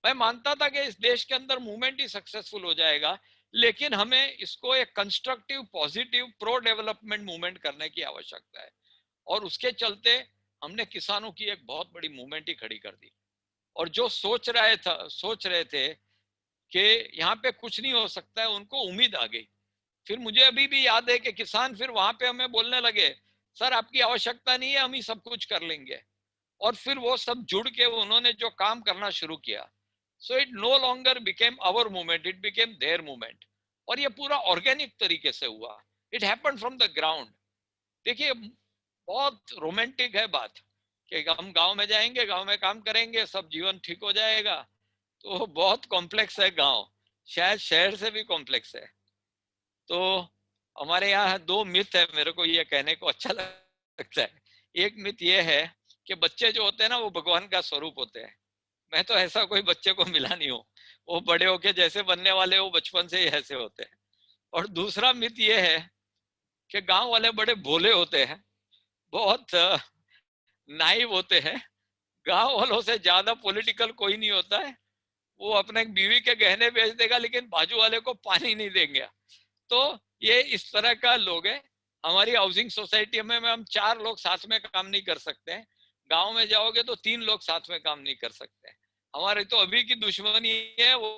मैं मानता था कि इस देश के अंदर मूवमेंट ही सक्सेसफुल हो जाएगा, लेकिन हमें इसको एक constructive, positive, pro development movement करने की आवश्यकता है। और उसके चलते हमने किसानों की एक बहुत बड़ी मूवमेंट ही खड़ी कर दी। और जो सोच रहे थे कि यहाँ पे कुछ नहीं हो सकता है, उनको उम्मीद आ गई। फिर मुझे अभी भी याद है कि किसान फिर वहां पे हमें बोलने लगे, सर आपकी आवश्यकता नहीं है, हम ही सब कुछ कर लेंगे। और फिर वो सब जुड़ के उन्होंने जो काम करना शुरू किया, so it no longer became our movement, it became their movement. और ये पूरा ऑर्गेनिक तरीके से हुआ, it happened from the ground. देखिए बहुत रोमांटिक है बात कि हम गांव में जाएंगे, गांव में काम करेंगे, सब जीवन ठीक हो जाएगा। तो बहुत कॉम्प्लेक्स है गांव, शायद शहर से भी कॉम्प्लेक्स है। तो हमारे यहाँ 2 मिथ है, मेरे को ये कहने को अच्छा लगता है। एक मिथ ये है कि बच्चे जो होते हैं ना वो भगवान का स्वरूप होते हैं। मैं तो ऐसा कोई बच्चे को मिला नहीं हूँ, वो बड़े होके जैसे बनने वाले वो बचपन से ही ऐसे होते हैं। और दूसरा मिथ ये है कि गांव वाले बड़े भोले होते हैं, बहुत नाइव होते हैं। गांव वालों से ज्यादा पॉलिटिकल कोई नहीं होता है, वो अपने बीवी के गहने बेच देगा लेकिन बाजू वाले को पानी नहीं देंगे। तो ये इस तरह का लोग हैं। हमारी हाउसिंग सोसाइटी में हम 4 लोग साथ में काम नहीं कर सकते हैं, गांव में जाओगे तो 3 लोग साथ में काम नहीं कर सकते। हमारी तो अभी की दुश्मनी है, वो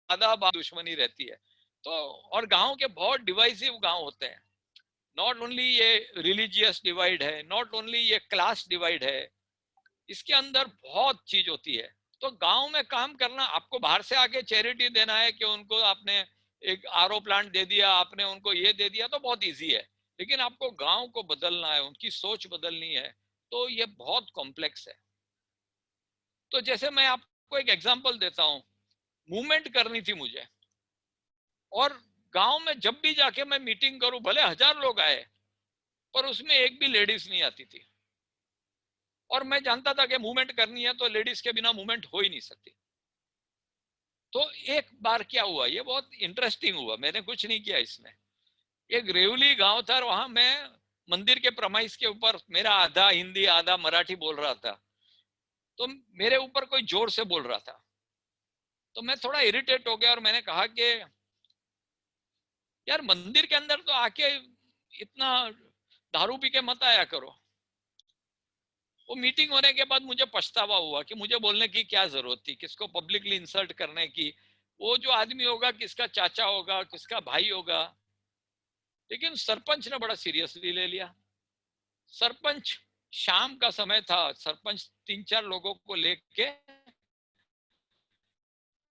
आधा दुश्मनी रहती है। तो और गांव के बहुत डिवाइसिव गांव होते हैं। नॉट ओनली ये रिलीजियस डिवाइड है, नॉट ओनली ये क्लास डिवाइड है, इसके अंदर बहुत चीज होती है। तो गांव में काम करना, आपको बाहर से आके चैरिटी देना है कि उनको आपने एक आरओ प्लांट दे दिया, आपने उनको ये दे दिया, तो बहुत इजी है। लेकिन आपको गांव को बदलना है, उनकी सोच बदलनी है, तो ये बहुत कॉम्प्लेक्स है। तो जैसे मैं आपको एक एग्जांपल देता हूँ, मूवमेंट करनी थी मुझे, और गांव में जब भी जाके मैं मीटिंग करूं, भले 1000 लोग आए, पर उसमें एक भी लेडीज नहीं आती थी। और मैं जानता था कि मूवमेंट करनी है तो लेडीज के बिना मूवमेंट हो ही नहीं सकती। तो एक बार क्या हुआ, ये बहुत इंटरेस्टिंग हुआ, मैंने कुछ नहीं किया इसमें। एक रेवली गांव था, वहां मैं मंदिर के प्रमाइस के ऊपर, मेरा आधा हिंदी आधा मराठी बोल रहा था, तो मेरे ऊपर कोई जोर से बोल रहा था। तो मैं थोड़ा इरिटेट हो गया और मैंने कहा कि यार मंदिर के अंदर तो आके इतना दारू पी के मत आया करो। वो मीटिंग होने के बाद मुझे पछतावा हुआ कि मुझे बोलने की क्या जरूरत थी, किसको पब्लिकली इंसल्ट करने की। वो जो आदमी होगा किसका चाचा होगा, किसका भाई होगा। लेकिन सरपंच ने बड़ा सीरियसली ले लिया। सरपंच, शाम का समय था, सरपंच 3-4 लोगों को लेके,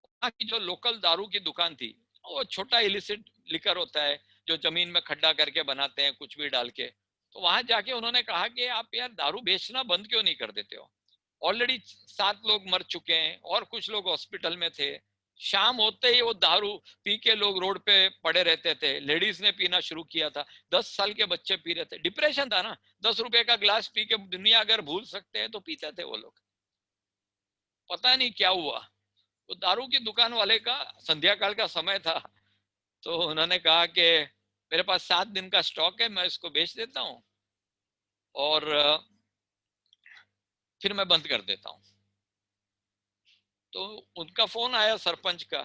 वहां की जो लोकल दारू की दुकान थी, वो छोटा इलिसिट लिकर होता है जो जमीन में खड्डा करके बनाते हैं कुछ भी डाल के, तो वहां जाके उन्होंने कहा कि आप यार दारू बेचना बंद क्यों नहीं कर देते हो। ऑलरेडी 7 लोग मर चुके हैं और कुछ लोग हॉस्पिटल में थे। शाम होते ही वो दारू पी के लोग रोड पे पड़े रहते थे। लेडीज ने पीना शुरू किया था, 10 साल के बच्चे पी रहे थे। डिप्रेशन था ना, 10 रुपए का ग्लास पी के दुनिया अगर भूल सकते हैं तो पीते थे वो लोग। पता नहीं क्या हुआ, तो दारू की दुकान वाले का संध्या काल का समय था, तो उन्होंने कहा कि मेरे पास 7 दिन का स्टॉक है, मैं इसको बेच देता हूँ और फिर मैं बंद कर देता हूँ। तो उनका फोन आया सरपंच का,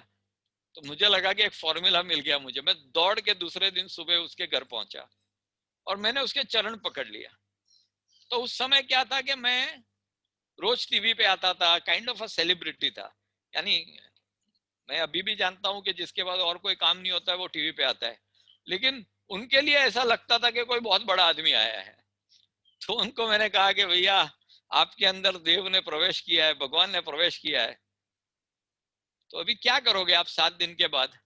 तो मुझे लगा कि एक फॉर्मूला मिल गया मुझे। मैं दौड़ के दूसरे दिन सुबह उसके घर पहुंचा और मैंने उसके चरण पकड़ लिया। तो उस समय क्या था कि मैं रोज टीवी पे आता था, काइंड ऑफ अ सेलिब्रिटी था। यानी मैं अभी भी जानता हूँ कि जिसके पास और कोई काम नहीं होता है वो टीवी पे आता है, लेकिन उनके लिए ऐसा लगता था कि कोई बहुत बड़ा आदमी आया है। तो उनको मैंने कहा कि भैया आपके अंदर देव ने प्रवेश किया है, भगवान ने प्रवेश किया है, तो अभी क्या करोगे आप 7 दिन के बाद?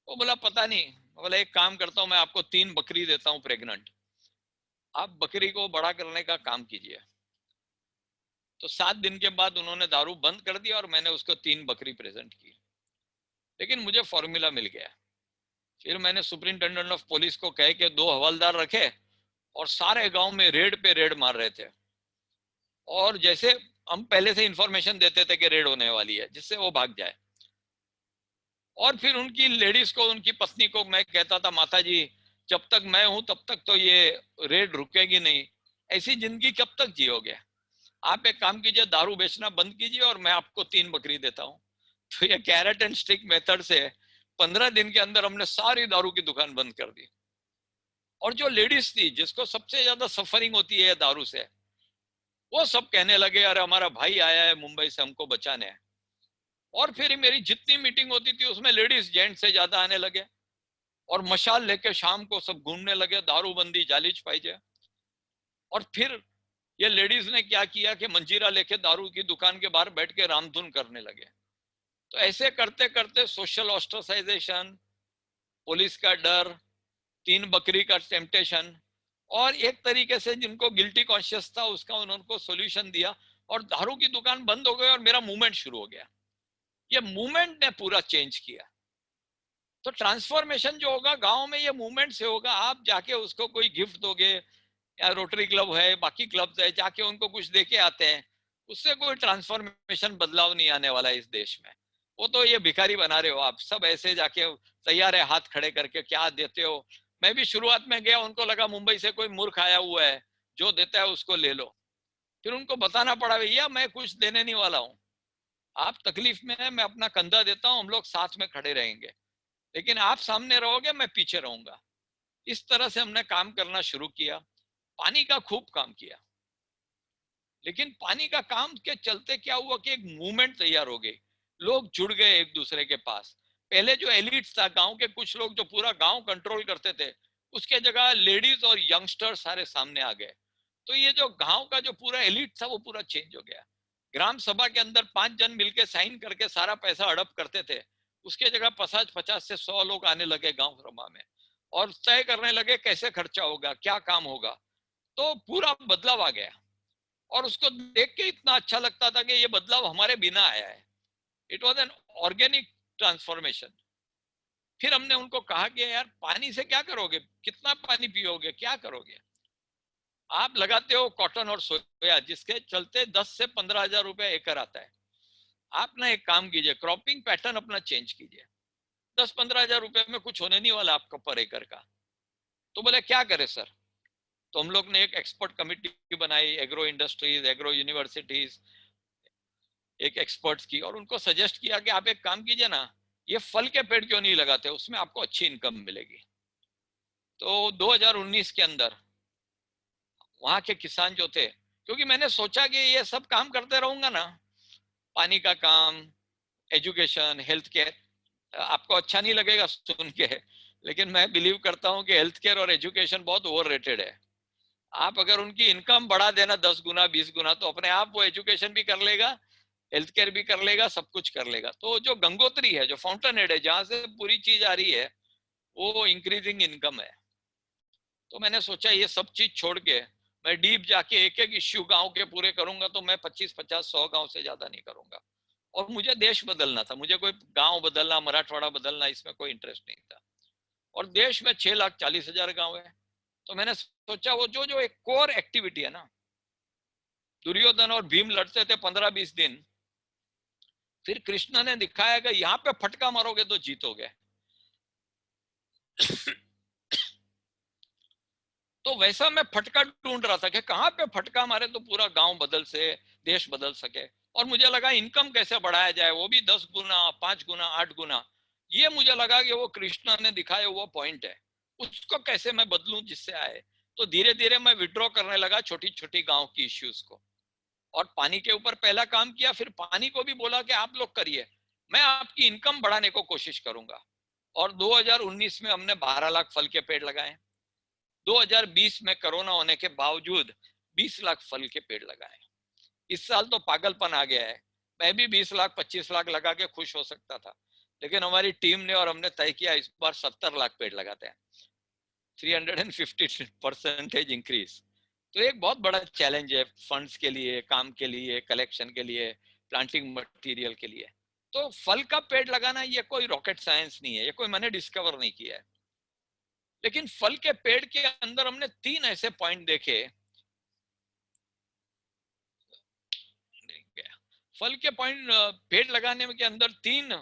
वो बोला पता नहीं। बोला एक काम करता हूँ, मैं आपको 3 बकरी देता हूँ प्रेग्नेंट, आप बकरी को बड़ा करने का काम कीजिए। तो 7 दिन के बाद उन्होंने दारू बंद कर दिया और मैंने उसको 3 बकरी प्रेजेंट की। लेकिन मुझे फॉर्मूला मिल गया। फिर मैंने सुपरिंटेंडेंट ऑफ पुलिस को कह के 2 हवलदार रखे और सारे गांव में रेड पे रेड मार रहे थे। और जैसे हम पहले से इंफॉर्मेशन देते थे कि रेड होने वाली है, जिससे वो भाग जाए। और फिर उनकी लेडीज को, उनकी पत्नी को मैं कहता था, माता जी जब तक मैं हूं तब तक तो ये रेड रुकेगी नहीं, ऐसी जिंदगी कब तक जियोगे? आप एक काम कीजिए, दारू बेचना बंद कीजिए और मैं आपको 3 बकरी देता हूँ। तो ये कैरेट एंड स्टिक मेथड से 15 दिन के अंदर हमने सारी दारू की दुकान बंद कर दी। और जो लेडीज थी जिसको सबसे ज्यादा सफरिंग होती है दारू से, वो सब कहने लगे अरे हमारा भाई आया है मुंबई से हमको बचाने। और फिर मेरी जितनी मीटिंग होती थी उसमें लेडीज जेंट से ज्यादा आने लगे और मशाल लेके शाम को सब घूमने लगे, दारूबंदी जाली छपाई जाए। और फिर ये लेडीज ने क्या किया कि मंजीरा लेके दारू की दुकान के बाहर बैठ के रामधुन करने लगे। तो ऐसे करते करते सोशल ऑस्ट्रासाइजेशन, पुलिस का डर, 3 बकरी का टेम्पटेशन, और एक तरीके से जिनको गिल्टी कॉन्शियस था उसका उनको सॉल्यूशन दिया और दारू की दुकान बंद हो गई और मेरा मूवमेंट शुरू हो गया। ये मूवमेंट ने पूरा चेंज किया। तो ट्रांसफॉर्मेशन जो होगा गांव में ये मूवमेंट से होगा। आप जाके उसको कोई गिफ्ट दोगे, या रोटरी क्लब है, बाकी क्लब है, जाके उनको कुछ देके आते हैं, उससे कोई ट्रांसफॉर्मेशन बदलाव नहीं आने वाला है इस देश में। वो तो ये भिखारी बना रहे हो आप सब, ऐसे जाके तैयार है हाथ खड़े करके क्या देते हो। मैं भी शुरुआत में गया, उनको लगा मुंबई से कोई मूर्ख आया हुआ है, जो देता है उसको ले लो। फिर उनको बताना पड़ा भैया मैं कुछ देने नहीं वाला हूँ, आप तकलीफ में है, मैं अपना कंधा देता हूँ, हम लोग साथ में खड़े रहेंगे, लेकिन आप सामने रहोगे मैं पीछे रहूंगा। इस तरह से हमने काम करना शुरू किया। पानी का खूब काम किया, लेकिन पानी का काम के चलते क्या हुआ कि एक मूवमेंट तैयार हो गई, लोग जुड़ गए एक दूसरे के पास। पहले जो एलिट्स था, गांव के कुछ लोग जो पूरा गांव कंट्रोल करते थे, उसके जगह लेडीज और यंगस्टर सारे सामने आ गए। तो ये जो गांव का जो पूरा एलिट था वो पूरा चेंज हो गया। ग्राम सभा के अंदर 5 जन मिलके साइन करके सारा पैसा हड़प करते थे, उसके जगह 50 से 100 लोग आने लगे गांव सभा में और तय करने लगे कैसे खर्चा होगा, क्या काम होगा। तो पूरा बदलाव आ गया और उसको देख के इतना अच्छा लगता था कि ये बदलाव हमारे बिना आया है। It was an organic transformation. फिर हमने उनको कहा कि यार पानी से क्या करोगे, कितना पानी पियोगे, क्या करोगे? आप लगाते हो कॉटन और सोया, जिसके चलते 10 से 15 हजार रुपए एकड़ आता है। आप ना एक काम कीजिए, क्रॉपिंग पैटर्न अपना चेंज कीजिए, 10-15 हजार रुपए में कुछ होने नहीं वाला आपका पर एकड़ का। तो बोले क्या करे सर? तो हम लोग ने एक एक्सपर्ट कमिटी बनाई, एग्रो इंडस्ट्रीज, एग्रो यूनिवर्सिटीज, एक एक्सपर्ट्स की, और उनको सजेस्ट किया कि आप एक काम कीजिए ना, ये फल के पेड़ क्यों नहीं लगाते, उसमें आपको अच्छी इनकम मिलेगी। तो 2019 के अंदर वहां के किसान जो थे, क्योंकि मैंने सोचा कि ये सब काम करते रहूंगा ना, पानी का काम, एजुकेशन, हेल्थ केयर, आपको अच्छा नहीं लगेगा सुन के, लेकिन मैं बिलीव करता हूं कि हेल्थ केयर और एजुकेशन बहुत ओवररेटेड है। आप अगर उनकी इनकम बढ़ा देना 10 गुना 20 गुना, तो अपने आप वो एजुकेशन भी कर लेगा, हेल्थ केयर भी कर लेगा, सब कुछ कर लेगा। तो जो गंगोत्री है, जो फाउंटेन हेड है, जहां से पूरी चीज आ रही है, वो इंक्रीजिंग इनकम है। तो मैंने सोचा ये सब चीज छोड़ के मैं डीप जाके एक एक इश्यू गांव के पूरे करूंगा तो मैं 25, 50, 100 गांव से ज्यादा नहीं करूंगा। और मुझे देश बदलना था, मुझे कोई गांव बदलना, मराठवाड़ा बदलना, इसमें कोई इंटरेस्ट नहीं था। और देश में 6,40,000 गांव है। तो मैंने सोचा वो जो एक कोर एक्टिविटी है ना, दुर्योधन और भीम लड़ते थे 15-20 दिन, फिर कृष्ण ने दिखाया कि यहाँ पे फटका मारोगे तो जीतोगे। तो वैसा मैं फटका ढूंढ रहा था कि कहाँ पे फटका मारे तो पूरा गांव बदल से, देश बदल सके। और मुझे लगा इनकम कैसे बढ़ाया जाए, वो भी 10 गुना, 5 गुना, 8 गुना। ये मुझे लगा कि वो कृष्ण ने दिखाया वो पॉइंट है, उसको कैसे मैं बदलूं जिससे आए। तो धीरे धीरे मैं विड्रॉ करने लगा छोटी छोटी गांव की इश्यूज को, और पानी के ऊपर पहला काम किया। फिर पानी को भी बोला कि आप लोग करिए, मैं आपकी इनकम बढ़ाने को कोशिश करूंगा। और 2019 में हमने 12 लाख फल के पेड़ लगाए। 2020 में कोरोना होने के बावजूद 20 लाख फल के पेड़ लगाए। इस साल तो पागलपन आ गया है, मैं भी 20 लाख 25 लाख लगा के खुश हो सकता था, लेकिन हमारी टीम ने और हमने तय किया इस बार 70 लाख पेड़ लगाते हैं, 350% इंक्रीज। तो एक बहुत बड़ा चैलेंज है फंड्स के लिए, काम के लिए, कलेक्शन के लिए, प्लांटिंग मटेरियल के लिए। तो फल का पेड़ लगाना ये कोई रॉकेट साइंस नहीं है, ये कोई मैंने डिस्कवर नहीं किया है। लेकिन फल के पेड़ के अंदर हमने 3 ऐसे पॉइंट देखे। फल के पॉइंट पेड़ लगाने के अंदर 3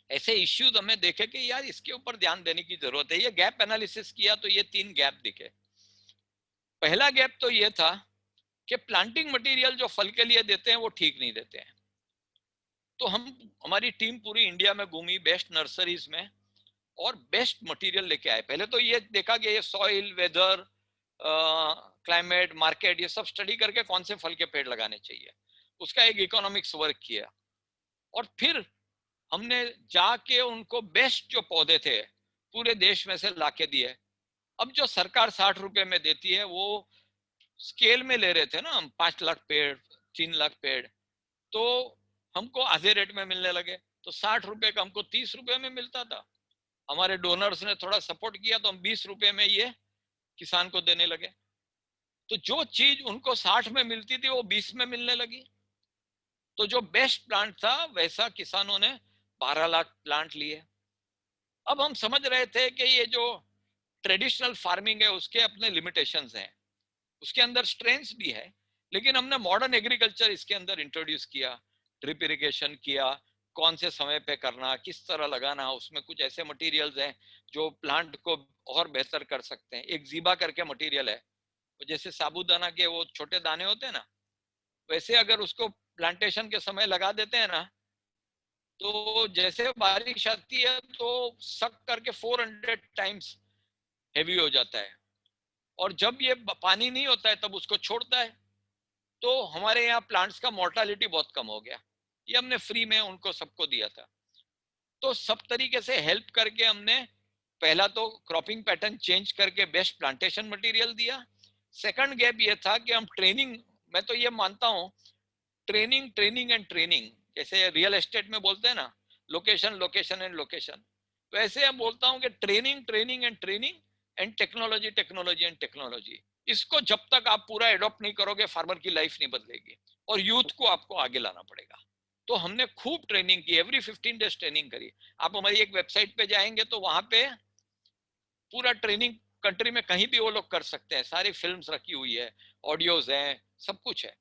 ऐसे इश्यूज हमें देखे कि यार इसके ऊपर ध्यान देने की जरूरत है। ये गैप एनालिसिस किया तो ये 3 गैप दिखे। पहला गैप तो ये था कि प्लांटिंग मटेरियल जो फल के लिए देते हैं वो ठीक नहीं देते हैं। तो हमारी टीम पूरी इंडिया में घूमी, बेस्ट नर्सरीज में, और बेस्ट मटेरियल लेके आए। पहले तो ये देखा कि ये सॉइल, वेदर, क्लाइमेट, मार्केट, ये सब स्टडी करके कौन से फल के पेड़ लगाने चाहिए, उसका एक इकोनॉमिक्स वर्क किया। और फिर हमने जाके उनको बेस्ट जो पौधे थे पूरे देश में से लाके दिए। अब जो सरकार 60 रुपए में देती है वो स्केल में ले रहे थे ना हम, 5 लाख पेड़, 3 लाख पेड़, तो हमको आधे रेट में मिलने लगे। तो 60 रुपए का हमको 30 रुपए में मिलता था। हमारे डोनर्स ने थोड़ा सपोर्ट किया तो हम 20 रुपए में ये किसान को देने लगे। तो जो चीज उनको 60 में मिलती थी वो 20 में मिलने लगी। तो जो बेस्ट प्लांट था वैसा किसानों ने 12 लाख प्लांट लिए। अब हम समझ रहे थे कि ये जो ट्रेडिशनल फार्मिंग है उसके अपने लिमिटेशंस हैं, उसके अंदर स्ट्रेंथ्स भी है, लेकिन हमने मॉडर्न एग्रीकल्चर इसके अंदर इंट्रोड्यूस किया, ड्रिप इरिगेशन किया, कौन से समय पे करना, किस तरह लगाना, उसमें कुछ ऐसे मटेरियल्स हैं जो प्लांट को और बेहतर कर सकते हैं। एक जीबा करके मटेरियल है, जैसे साबूदाना के वो छोटे दाने होते हैं ना, वैसे अगर उसको प्लांटेशन के समय लगा देते हैं ना, तो जैसे बारिश आती है तो सक करके 400 टाइम्स हेवी हो जाता है, और जब ये पानी नहीं होता है तब उसको छोड़ता है। तो हमारे यहाँ प्लांट्स का मोर्टालिटी बहुत कम हो गया। ये हमने फ्री में उनको सबको दिया था। तो सब तरीके से हेल्प करके हमने पहला तो क्रॉपिंग पैटर्न चेंज करके बेस्ट प्लांटेशन मटेरियल दिया। सेकंड गैप ये था कि हम ट्रेनिंग, मैं तो ये मानता हूँ ट्रेनिंग, ट्रेनिंग एंड ट्रेनिंग, जैसे रियल एस्टेट में बोलते हैं ना लोकेशन, लोकेशन एंड लोकेशन, तो ऐसे मैं बोलता हूँ कि training, training and training and technology, technology and technology. इसको जब तक आप पूरा एडॉप्ट नहीं करोगे फार्मर की लाइफ नहीं बदलेगी, और यूथ को आपको आगे लाना पड़ेगा। तो हमने खूब ट्रेनिंग की, एवरी 15 डेज ट्रेनिंग करी। आप हमारी एक वेबसाइट पे जाएंगे तो वहां पे पूरा ट्रेनिंग कंट्री में कहीं भी वो लोग कर सकते हैं, सारी फिल्म्स रखी हुई है, ऑडियोज हैं, सब कुछ है।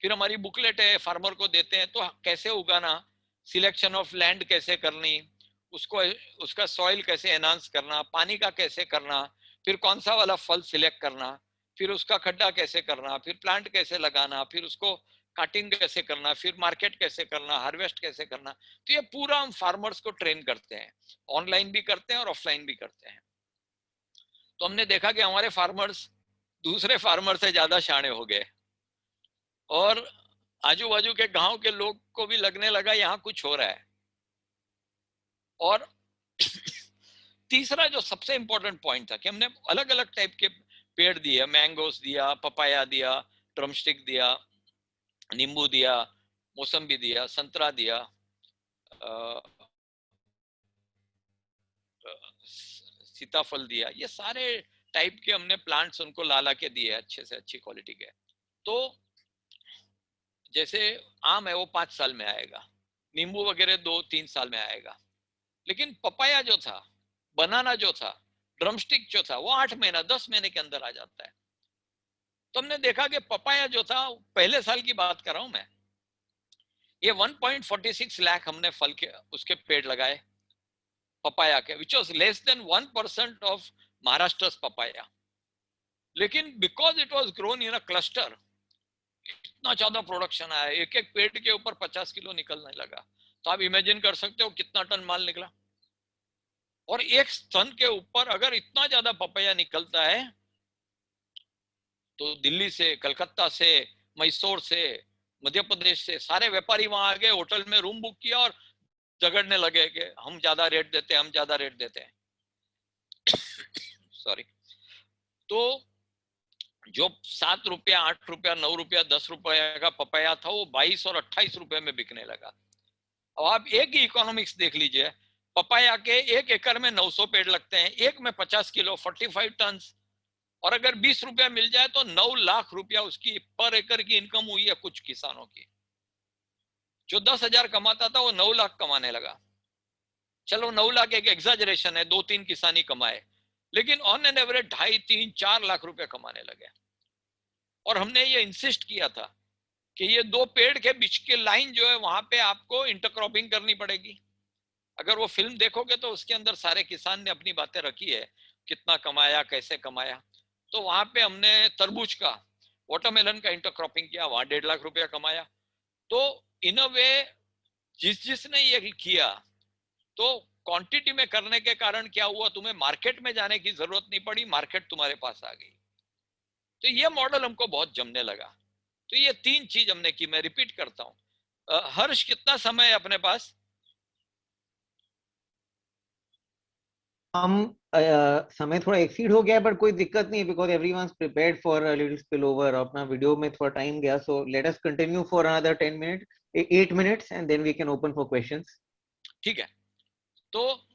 फिर हमारी बुकलेट है, फार्मर को देते हैं तो कैसे उगाना, सिलेक्शन ऑफ लैंड कैसे करनी, उसको उसका सॉइल कैसे एनहांस करना, पानी का कैसे करना, फिर कौन सा वाला फल सिलेक्ट करना, फिर उसका खड्डा कैसे करना, फिर प्लांट कैसे लगाना, फिर उसको कटिंग कैसे करना, फिर मार्केट कैसे करना, हार्वेस्ट कैसे करना। तो ये पूरा हम फार्मर्स को ट्रेन करते हैं, ऑनलाइन भी करते हैं और ऑफलाइन भी करते हैं। तो हमने देखा कि हमारे फार्मर्स दूसरे फार्मर से ज्यादा शाणे हो गए, और आजू बाजू के गांव के लोग को भी लगने लगा यहाँ कुछ हो रहा है। और तीसरा जो सबसे इंपॉर्टेंट पॉइंट था कि हमने अलग अलग टाइप के पेड़ दिए, मैंगोस दिया, पपाया दिया, ड्रमस्टिक दिया, नींबू दिया, मौसम्बी दिया, संतरा दिया, सीताफल दिया, ये सारे टाइप के हमने प्लांट्स उनको ला के दिए अच्छे से अच्छी क्वालिटी के। तो जैसे आम है वो 5 साल में आएगा, नींबू वगैरह 2-3 साल में आएगा, लेकिन पपाया जो था, बनाना जो था, ड्रमस्टिक जो था, वो 8 महीना 10 महीने के अंदर आ जाता है। तो हमने देखा कि पपाया जो था, पहले साल की बात कर रहा हूं मैं, ये 1.46 लाख हमने फल के उसके पेड़ लगाए पपाया के, which was less than 1% of Maharashtra papaya. लेकिन because it was grown in a cluster, इतना ज्यादा प्रोडक्शन आया, एक एक पेड़ के ऊपर 50 किलो निकलने लगा। तो आप इमेजिन कर सकते हो कितना टन माल निकला। और एक टन के ऊपर अगर इतना ज्यादा पपाया निकलता है, तो दिल्ली से, कलकत्ता से, मैसूर से, मध्य प्रदेश से सारे व्यापारी वहां आ गए, होटल में रूम बुक किया और झगड़ने लगे कि हम ज्यादा रेट देते हैं, हम ज्यादा रेट देते हैं। सॉरी। तो जो 7 रुपया, 8 रुपया, 9 रुपया, 10 रुपया का पपाया था, वो 22 और 28 रुपए में बिकने लगा। अब आप एक ही इकोनॉमिक्स देख लीजिए, पपाया के 1 एकड़ में 900 पेड़ लगते हैं, एक में 50 किलो, 45 टन, और अगर 20 रुपया मिल जाए तो 9 लाख रुपया उसकी पर एकड़ की इनकम हुई है कुछ किसानों की। जो 10,000 कमाता था वो 9 लाख कमाने लगा। चलो 9 लाख एक एग्जैजरेशन है, 2-3 किसान ही कमाए, लेकिन ऑन एन एवरेज 2.5, 3, 4 लाख रुपया कमाने लगे। और हमने ये इंसिस्ट किया था कि ये 2 पेड़ के बीच के लाइन जो है वहां पे आपको इंटरक्रॉपिंग करनी पड़ेगी। अगर वो फिल्म देखोगे तो उसके अंदर सारे किसान ने अपनी बातें रखी है, कितना कमाया, कैसे कमाया। तो वहां पे हमने तरबूज का, वाटरमेलन का इंटरक्रॉपिंग किया, वहां 1.5 लाख रुपया कमाया। तो इन अ वे जिसने ये किया, तो क्वांटिटी में करने के कारण क्या हुआ, तुम्हें मार्केट में जाने की जरूरत नहीं पड़ी, मार्केट तुम्हारे पास आ गई। तो ये मॉडल हमको बहुत जमने लगा। तो ये 3 चीज हमने की। मैं रिपीट करता हूँ। हर्ष, कितना समय है अपने पास? हम समय थोड़ा एक्सीड हो गया, बट कोई दिक्कत नहीं, because everyone's prepared for a little spill over. अपना वीडियो में थोड़ा टाइम गया, so let us continue for another 8 minutes and then we can open for questions. ठीक है। तो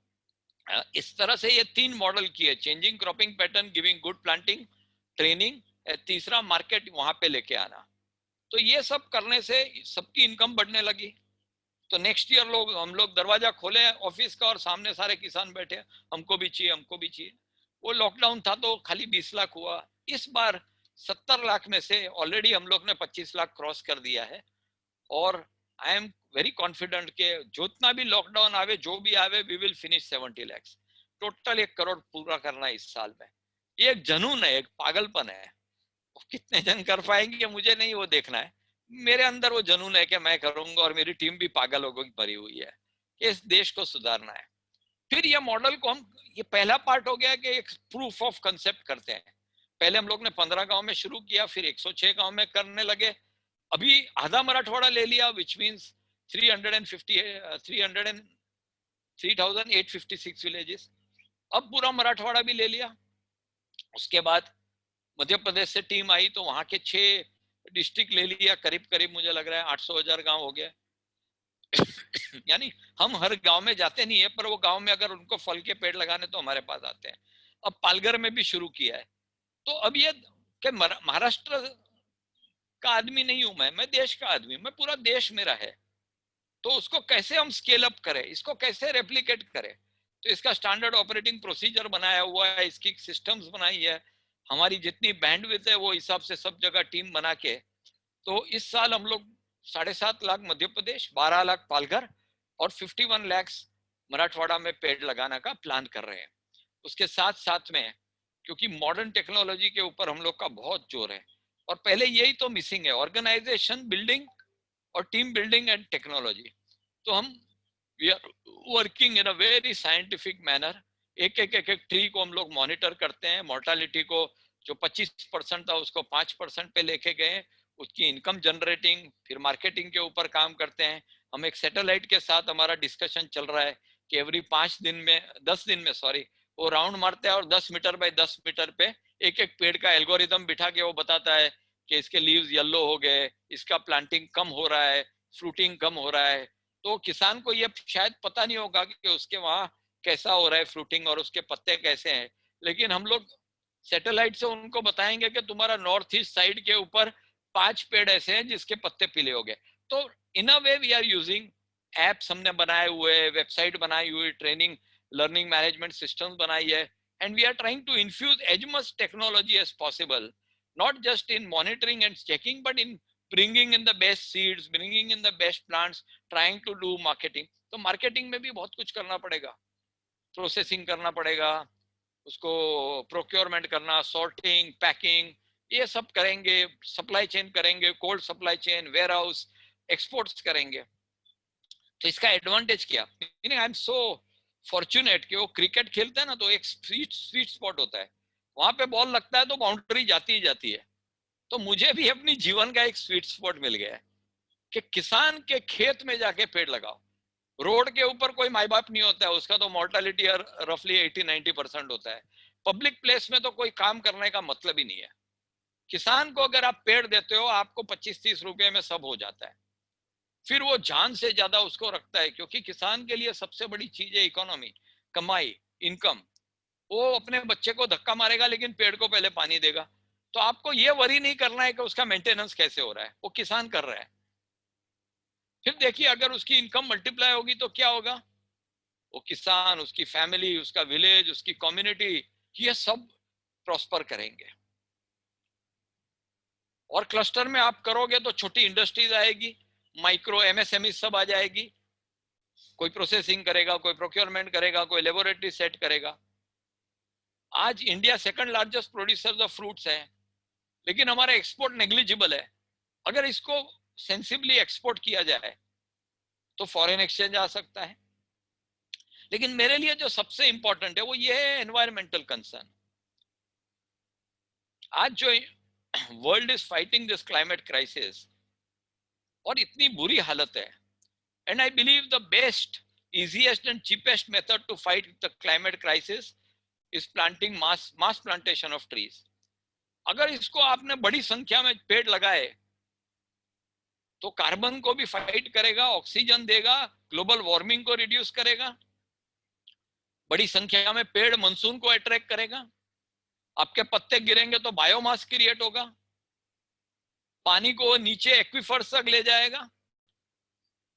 इस तरह से ये 3 मॉडल किए, changing cropping pattern, giving good planting, training, तीसरा मार्केट वहां पे लेके आना। तो ये सब करने से सबकी इनकम बढ़ने लगी। तो नेक्स्ट ईयर हम लोग दरवाजा खोले ऑफिस का और सामने सारे किसान बैठे, हमको भी चाहिए, हमको भी चाहिए। वो लॉकडाउन था तो खाली 20 लाख हुआ। इस बार 70 लाख में से ऑलरेडी हम लोग ने 25 लाख क्रॉस कर दिया है। और आई एम वेरी कॉन्फिडेंट के जितना भी लॉकडाउन आवे, जो भी आवे, we will finish 70 lakh. Total 1 crore पूरा करना है इस साल में। ये एक जुनून है, एक पागलपन है। कितने जन कर पाएंगे मुझे नहीं वो देखना है, मेरे अंदर वो जुनून है कि मैं करूंगा, और मेरी टीम भी पागल होगी भरी हुई है कि इस देश को सुधारना है। फिर ये मॉडल को हम, ये पहला पार्ट हो गया कि एक प्रूफ ऑफ कंसेप्ट करते हैं। पहले हम लोग ने 15 गांव में शुरू किया, फिर 106 गांव में करने लगे। अभी आधा मराठवाड़ा ले लिया, विच मीन्स 3,856 विलेजेस। अब पूरा मराठवाड़ा भी ले लिया। उसके बाद मध्य प्रदेश से टीम आई तो वहां के 6 डिस्ट्रिक्ट ले लिया, करीब करीब मुझे लग रहा है 800,000 गांव हो गया। यानी हम हर गांव में जाते नहीं है, पर वो गांव में अगर उनको फल के पेड़ लगाने तो हमारे पास आते हैं। अब पालघर में भी शुरू किया है। तो अब ये कि महाराष्ट्र का आदमी नहीं हूं मैं देश का आदमी, मैं पूरा देश मेरा है। तो उसको कैसे हम स्केल अप करें, इसको कैसे रेप्लिकेट करें। तो इसका स्टैंडर्ड ऑपरेटिंग प्रोसीजर बनाया हुआ है, इसकी सिस्टम्स बनाई है, हमारी जितनी बैंडविड्थ है वो हिसाब से सब जगह टीम बना के। तो इस साल हम लोग 7.5 लाख मध्य प्रदेश, 12 लाख पालघर और 51 लाख मराठवाड़ा में पेड़ लगाने का प्लान कर रहे हैं। उसके साथ साथ में, क्योंकि मॉडर्न टेक्नोलॉजी के ऊपर हम लोग का बहुत जोर है, और पहले यही तो मिसिंग है, ऑर्गेनाइजेशन बिल्डिंग और टीम बिल्डिंग एंड टेक्नोलॉजी। तो हम we are working in a very scientific manner. एक ट्री को हम लोग मॉनिटर करते हैं, मोर्टालिटी को जो 25% था उसको 5% पे लेके गए, उसकी इनकम जनरेटिंग, फिर मार्केटिंग के ऊपर काम करते हैं। हम एक सैटेलाइट के साथ हमारा डिस्कशन चल रहा है कि एवरी 10 दिन में वो राउंड मारता है और 10 मीटर बाय 10 मीटर पे एक पेड़ का एल्गोरिदम बिठा के वो बताता है कि इसके लीव्स येलो हो गए, इसका प्लांटिंग कम हो रहा है, फ्रूटिंग कम हो रहा है। तो किसान को ये शायद पता नहीं होगा कि उसके वहां कैसा हो रहा है फ्रूटिंग और उसके पत्ते कैसे हैं, लेकिन हम लोग सैटेलाइट से उनको बताएंगे कि तुम्हारा नॉर्थ ईस्ट साइड के ऊपर 5 पेड़ ऐसे हैं जिसके पत्ते पीले हो गए। तो in a way we are using apps हमने बनाए हुए, वेबसाइट बनाई हुई, ट्रेनिंग लर्निंग मैनेजमेंट सिस्टम्स बनाई है, and we are trying to infuse as much technology as possible, not just in monitoring and checking, but in bringing in the best seeds, bringing in the best plants, trying to do marketing. तो marketing में भी बहुत कुछ करना पड़ेगा, processing करना पड़ेगा, उसको procurement करना, sorting, packing, ये सब करेंगे, supply chain करेंगे, cold supply chain, warehouse, exports करेंगे। तो इसका एडवांटेज क्या? Meaning I am so fortunate कि वो क्रिकेट खेलते हैं ना, तो एक स्वीट स्पॉट होता है, वहां पे बॉल लगता है तो बाउंड्री जाती ही जाती है। तो मुझे भी अपनी जीवन का एक स्वीट स्पॉट मिल गया है कि किसान के खेत में जाके पेड़ लगाओ। रोड के ऊपर कोई माई बाप नहीं होता है, उसका तो मॉर्टेलिटी रफली 80-90% होता है। पब्लिक प्लेस में तो कोई काम करने का मतलब ही नहीं है। किसान को अगर आप पेड़ देते हो, आपको 25-30 रुपए में सब हो जाता है, फिर वो जान से ज्यादा उसको रखता है, क्योंकि किसान के लिए सबसे बड़ी चीज है इकोनॉमी, कमाई, इनकम। वो अपने बच्चे को धक्का मारेगा लेकिन पेड़ को पहले पानी देगा। तो आपको ये वरी नहीं करना है कि उसका मेंटेनेंस कैसे हो रहा है, वो किसान कर रहा है। फिर देखिए अगर उसकी इनकम मल्टीप्लाई होगी तो क्या होगा, वो किसान, उसकी फैमिली, उसका विलेज, उसकी कम्युनिटी, ये सब प्रॉस्पर करेंगे। और क्लस्टर में आप करोगे तो छोटी इंडस्ट्रीज आएगी, माइक्रो एमएसएमई सब आ जाएगी, कोई प्रोसेसिंग करेगा, कोई प्रोक्योरमेंट करेगा, कोई लेबोरेटरी सेट करेगा। आज India second largest producer of fruits है, लेकिन हमारा एक्सपोर्ट नेग्लिजिबल है। अगर इसको सेंसिबली एक्सपोर्ट किया जाए तो फॉरेन एक्सचेंज आ सकता है। लेकिन मेरे लिए जो सबसे इंपॉर्टेंट है वो ये है एनवायरमेंटल कंसर्न। आज जो world is fighting this climate crisis और इतनी बुरी हालत है, and I believe the best, easiest and cheapest method to fight the climate crisis is planting mass plantation of trees. अगर इसको आपने बड़ी संख्या में पेड़ लगाए तो कार्बन को भी फाइट करेगा, ऑक्सीजन देगा, ग्लोबल वार्मिंग को रिड्यूस करेगा। बड़ी संख्या में पेड़ मानसून को अट्रैक्ट करेगा, आपके पत्ते गिरेंगे तो बायोमास क्रिएट होगा, पानी को नीचे एक्विफर्स तक ले जाएगा।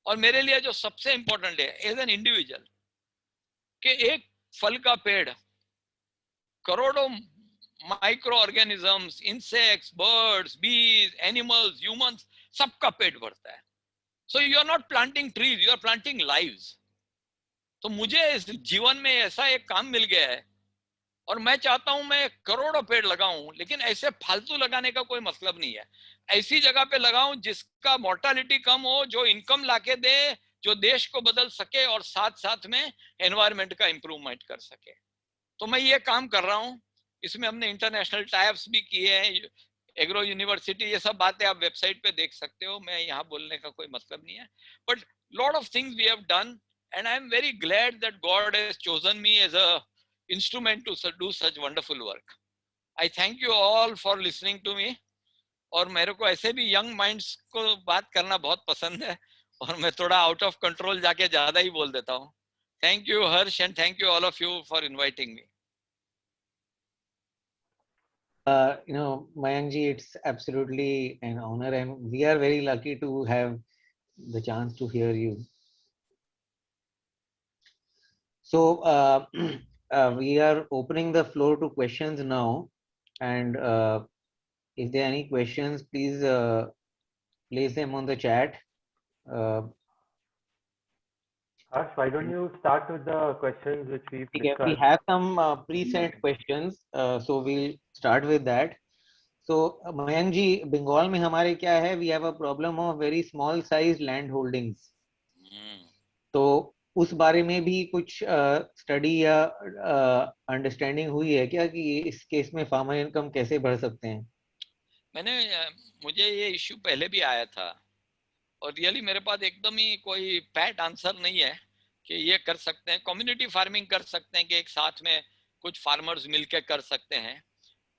और मेरे लिए जो सबसे इंपॉर्टेंट है एज एन इंडिविजुअल, कि एक फल का पेड़ करोड़ों माइक्रो ऑर्गेनिजम्स, इंसेक्ट्स, बर्ड्स, बीज, एनिमल्स, ह्यूमंस, सबका पेट भरता है। So you are not planting trees, you are planting lives. तो मुझे इस जीवन में ऐसा एक काम मिल गया है और मैं चाहता हूं मैं करोड़ों पेड़ लगाऊं, लेकिन ऐसे फालतू लगाने का कोई मतलब नहीं है। ऐसी जगह पे लगाऊं जिसका मोर्टालिटी कम हो, जो इनकम लाके दे, जो देश को बदल सके और साथ साथ में एनवायरनमेंट का इंप्रूवमेंट कर सके। तो मैं ये काम कर रहा हूं। इसमें हमने इंटरनेशनल टाइप्स भी किए हैं, एग्रो यूनिवर्सिटी, ये सब बातें आप वेबसाइट पे देख सकते हो, मैं यहाँ बोलने का कोई मतलब नहीं है। But lot of things we have done and I am very glad that God has chosen me as a instrument to do such wonderful work. I thank you all for listening to me. और मेरे को ऐसे भी young minds को बात करना बहुत पसंद है और मैं थोड़ा आउट ऑफ कंट्रोल जाके ज्यादा ही बोल देता हूँ। Thank you Harsh and thank you all of you for inviting me. Mayank ji, it's absolutely an honor and we are very lucky to have the chance to hear you. So we are opening the floor to questions now, and if there are any questions, please place them on the chat. Harsh, why don't you start with the questions which we've discussed? We have some pre-sent questions, so we'll start with that. So Mayank ji, Bengal में हमारे क्या है? We have a problem of very small size land holdings. तो उस बारे में भी कुछ स्टडी या अंडरस्टैंडिंग हुई है क्या कि इस केस में फार्मर इनकम कैसे बढ़ सकते हैं? मुझे ये इश्यू पहले भी आया था और रियली मेरे पास एकदम ही कोई पैट आंसर नहीं है कि ये कर सकते हैं। कम्युनिटी फार्मिंग कर सकते हैं कि एक साथ में कुछ फार्मर्स मिलकर कर सकते हैं,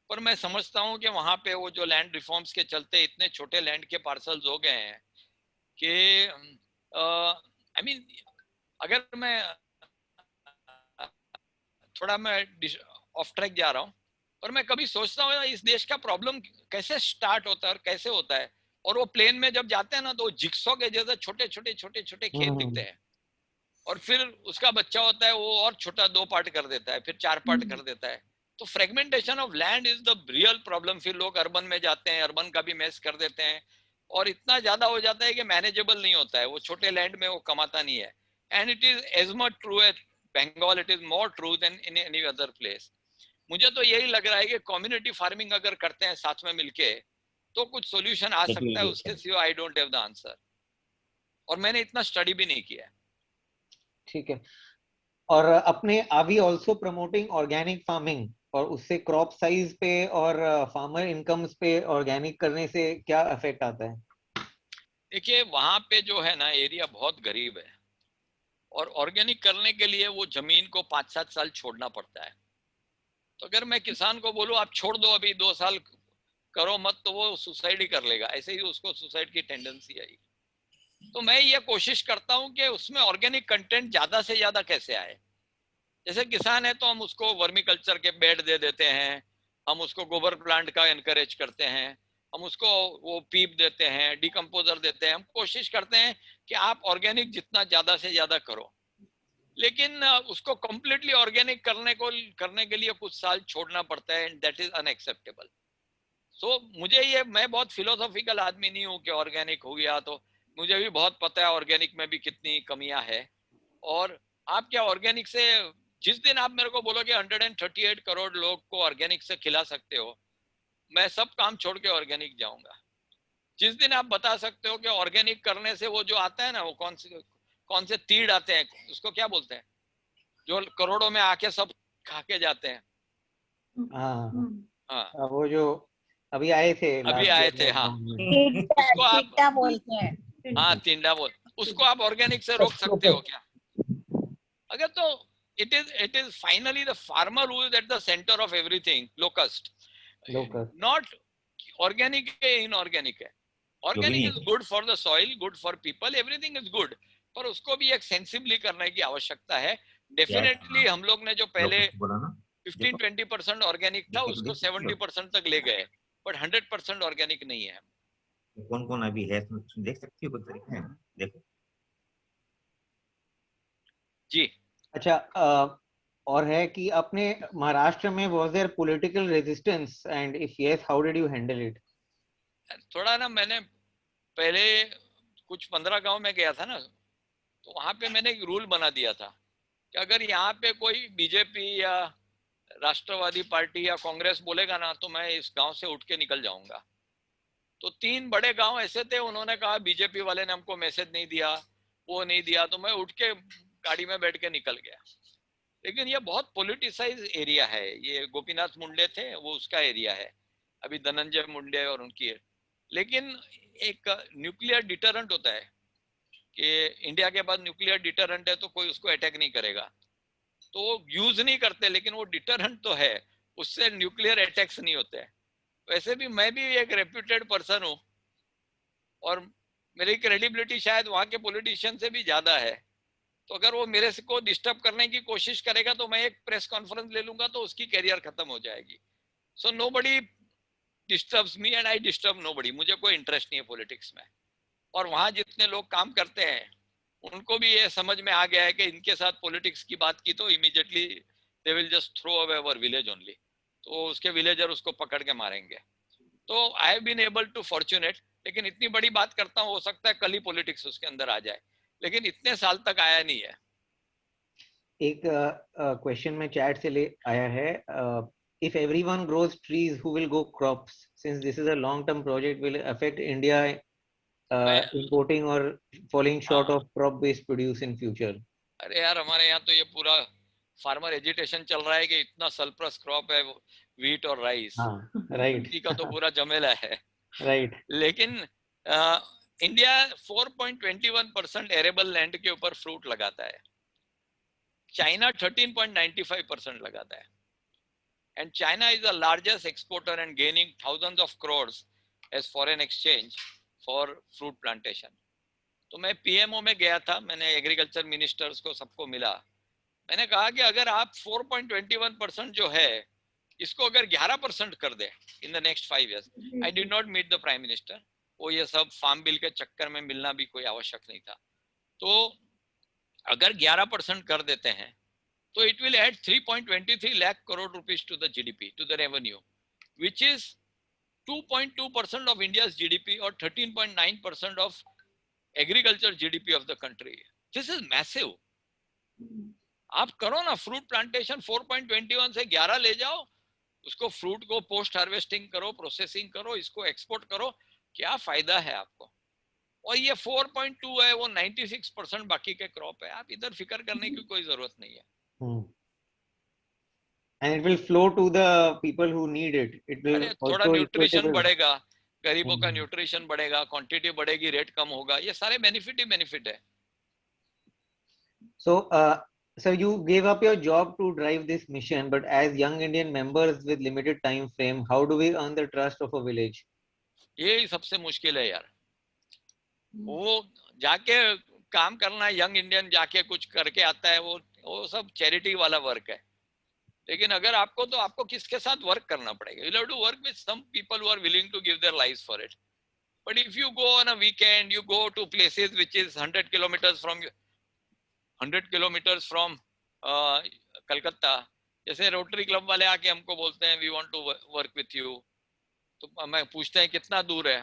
पर मैं समझता हूँ कि वहाँ पे वो जो लैंड रिफॉर्म्स के चलते इतने छोटे लैंड के पार्सल्स हो गए हैं कि आई मीन अगर मैं थोड़ा मैं ऑफ ट्रैक जा रहा हूँ, पर मैं कभी सोचता हूँ इस देश का प्रॉब्लम कैसे स्टार्ट होता है और कैसे होता है। और वो प्लेन में जब जाते हैं ना तो जिक्सो के जैसे छोटे छोटे छोटे छोटे खेत दिखते हैं, और फिर उसका बच्चा होता है वो और छोटा 2 पार्ट कर देता है, फिर 4 पार्ट कर देता है। तो fragmentation of land is the real problem. फिर लोग अर्बन में जाते हैं, अर्बन का भी मैस कर देते हैं, और इतना ज्यादा हो जाता है कि मैनेजेबल नहीं होता है। वो छोटे लैंड में वो कमाता नहीं है। And it is as much true at Bengal, it is more true than in any other place. मुझे तो यही लग रहा है कि कम्युनिटी फार्मिंग अगर करते हैं साथ में मिलके तो कुछ सॉल्यूशन आ सकता है। उसके सिवा I don't have the answer, और मैंने इतना स्टडी भी नहीं किया। ठीक है। और अपने are we also promoting organic farming, और उससे क्रॉप साइज पे और फार्मर इनकम्स पे ऑर्गेनिक करने से क्या इफेक्ट आता है? देखिए वहां पे जो है ना एरिया बहुत गरीब है, और ऑर्गेनिक करने के लिए वो जमीन को 5-7 साल छोड़ना पड़ता है। तो अगर मैं किसान को बोलूं आप छोड़ दो अभी 2 साल करो मत, तो वो सुसाइड ही कर लेगा। ऐसे ही उसको सुसाइड की टेंडेंसी आई। तो मैं ये कोशिश करता हूं कि उसमें ऑर्गेनिक कंटेंट ज्यादा से ज्यादा कैसे आए। जैसे किसान है तो हम उसको वर्मी कल्चर के बेड दे देते हैं, हम उसको गोबर प्लांट का एनकरेज करते हैं, हम उसको वो पीप देते हैं, डिकम्पोजर देते हैं। हम कोशिश करते हैं कि आप ऑर्गेनिक जितना ज्यादा से ज्यादा करो, लेकिन उसको कंप्लीटली ऑर्गेनिक करने के लिए कुछ साल छोड़ना पड़ता है, एंड दैट इज अनएक्सेप्टेबल। सो मुझे ये, मैं बहुत फिलोसॉफिकल आदमी नहीं हूँ कि ऑर्गेनिक हो गया तो, मुझे भी बहुत पता है ऑर्गेनिक में भी कितनी कमियां है। और आप क्या ऑर्गेनिक से, जिस दिन आप मेरे को बोलोगे 138 करोड़ लोग को ऑर्गेनिक से खिला सकते हो, मैं सब काम छोड़ के ऑर्गेनिक जाऊंगा। जिस दिन आप बता सकते हो कि ऑर्गेनिक करने से वो जो आता है ना, वो कौन से तीड़ आते हैं, उसको क्या बोलते हैं, जो करोड़ों में आके सब खा के जाते हैं। हाँ वो जो अभी आए थे, हाँ उसको आप बोलते हैं। हाँ तिंडा बोल, उसको आप ऑर्गेनिक से रोक सकते हो क्या? अगर तो it is finally the farmer who is at the center of everything. Locust. Not organic है, inorganic है। Organic is good for the soil, good for people, everything is good. पर उसको भी एक सेंसिबली करने की आवश्यकता है। डेफिनेटली हम लोग ने जो पहले 15-20% ऑर्गेनिक था उसको 70% तक ले गए, बट 100% ऑर्गेनिक नहीं है। कौन कौन अभी है देख सकती हो, कोई तरीका है? देखो जी। अच्छा, और है कि अपने महाराष्ट्र में was there political resistance, and if yes, how did you handle it? थोड़ा ना, मैंने पहले कुछ 15 गांव में गया था ना, तो वहां पे मैंने एक रूल बना दिया था कि अगर यहाँ पे कोई बीजेपी या राष्ट्रवादी पार्टी या कांग्रेस बोलेगा ना, तो मैं इस गांव से उठ के निकल जाऊंगा। तो 3 बड़े गांव ऐसे थे, उन्होंने कहा बीजेपी वाले ने हमको मैसेज नहीं दिया, वो नहीं दिया, तो मैं उठ के गाड़ी में बैठ के निकल गया। लेकिन ये बहुत पॉलिटिसाइज एरिया है। ये गोपीनाथ मुंडे थे, वो उसका एरिया है, अभी धनंजय मुंडे और उनकी। लेकिन एक न्यूक्लियर डिटरेंट होता है कि इंडिया के बाद न्यूक्लियर डिटरेंट है तो कोई उसको अटैक नहीं करेगा, तो वो यूज नहीं करते, लेकिन वो डिटरेंट तो है, उससे न्यूक्लियर अटैक्स नहीं होते हैं। वैसे भी मैं भी एक रेप्यूटेड पर्सन हूँ, और मेरी क्रेडिबिलिटी शायद वहाँ के पॉलिटिशियन से भी ज्यादा है। तो अगर वो मेरे को डिस्टर्ब करने की कोशिश करेगा तो मैं एक प्रेस कॉन्फ्रेंस ले लूंगा, तो उसकी कैरियर खत्म हो जाएगी। So nobody disturbs me and I disturb nobody. मुझे कोई इंटरेस्ट नहीं है पॉलिटिक्स में। और वहाँ जितने लोग काम करते हैं उनको भी ये समझ में आ गया है कि इनके साथ पॉलिटिक्स की बात की तो immediately they will just throw away our village only, तो उसके विलेजर उसको पकड़ के मारेंगे। तो I have been able to fortunate. लेकिन इतनी बड़ी बात करता हूँ, हो सकता है कल ही पॉलिटिक्स उसके अंदर आ जाए, लेकिन इतने साल तक आया नहीं है। एक क्वेश्चन में चैट से ले आया है, if everyone grows trees, who will go crops? Since this is a long-term project, will it affect India importing or falling short of crop-based produce in future? अरे यार, हमारे यहाँ तो ये पूरा फार्मर एजिटेशन चल रहा है कि इतना सरप्लस क्रॉप है व्हीट और राइस। राइट। का तो पूरा जमेला है। राइट। लेकिन इंडिया 4.21% एरेबल लैंड के ऊपर फ्रूट लगाता है। चाइना 13.95% लगाता है। And China is the largest exporter and gaining thousands of crores as foreign exchange for fruit plantation. तो मैं PMO में गया था, मैंने एग्रीकल्चर मिनिस्टर्स को सबको मिला। मैंने कहा कि अगर आप 4.21% जो है इसको अगर 11% कर दे in the next 5 years, I did not meet the prime minister, वो ये सब फार्म बिल के चक्कर में मिलना भी कोई आवश्यक नहीं था, तो अगर 11% कर देते हैं तो it will add 3.23 lakh crore rupees to the GDP, to the revenue, which is 2.2% of India's GDP or 13.9% of agriculture GDP of the country. This is massive. आप करो ना फ्रूट प्लांटेशन 4.21 से 11 ले जाओ, उसको फ्रूट को पोस्ट हार्वेस्टिंग करो, processing करो, इसको एक्सपोर्ट करो, क्या फायदा है आपको। और ये 4.2 है, वो 96% बाकी के क्रॉप है, आप इधर फिक्र करने की कोई जरूरत नहीं है। And it will flow to the people who need it. It will थोड़ा also न्यूट्रिशन equitable. बढ़ेगा, गरीबों का न्यूट्रिशन बढ़ेगा, क्वांटिटी बढ़ेगी, रेट कम होगा, ये सारे बेनिफिट ही बेनिफिट है। So you gave up your job to drive this mission, but as young Indian members with limited time frame, how do we earn the trust of a village? ये सबसे मुश्किल है यार, वो जाके काम करना, यंग इंडियन जाके कुछ करके आता है, वो सब चैरिटी वाला वर्क है। लेकिन अगर आपको, तो आपको किसके साथ वर्क करना पड़ेगा, you have to work with some people who are willing to give their lives for it. But if you go on a weekend, you go to places which is 100 kilometers from Calcutta, जैसे rotary club वाले आके हमको बोलते हैं we want to work with you, तो मैं पूछते हैं कितना दूर है,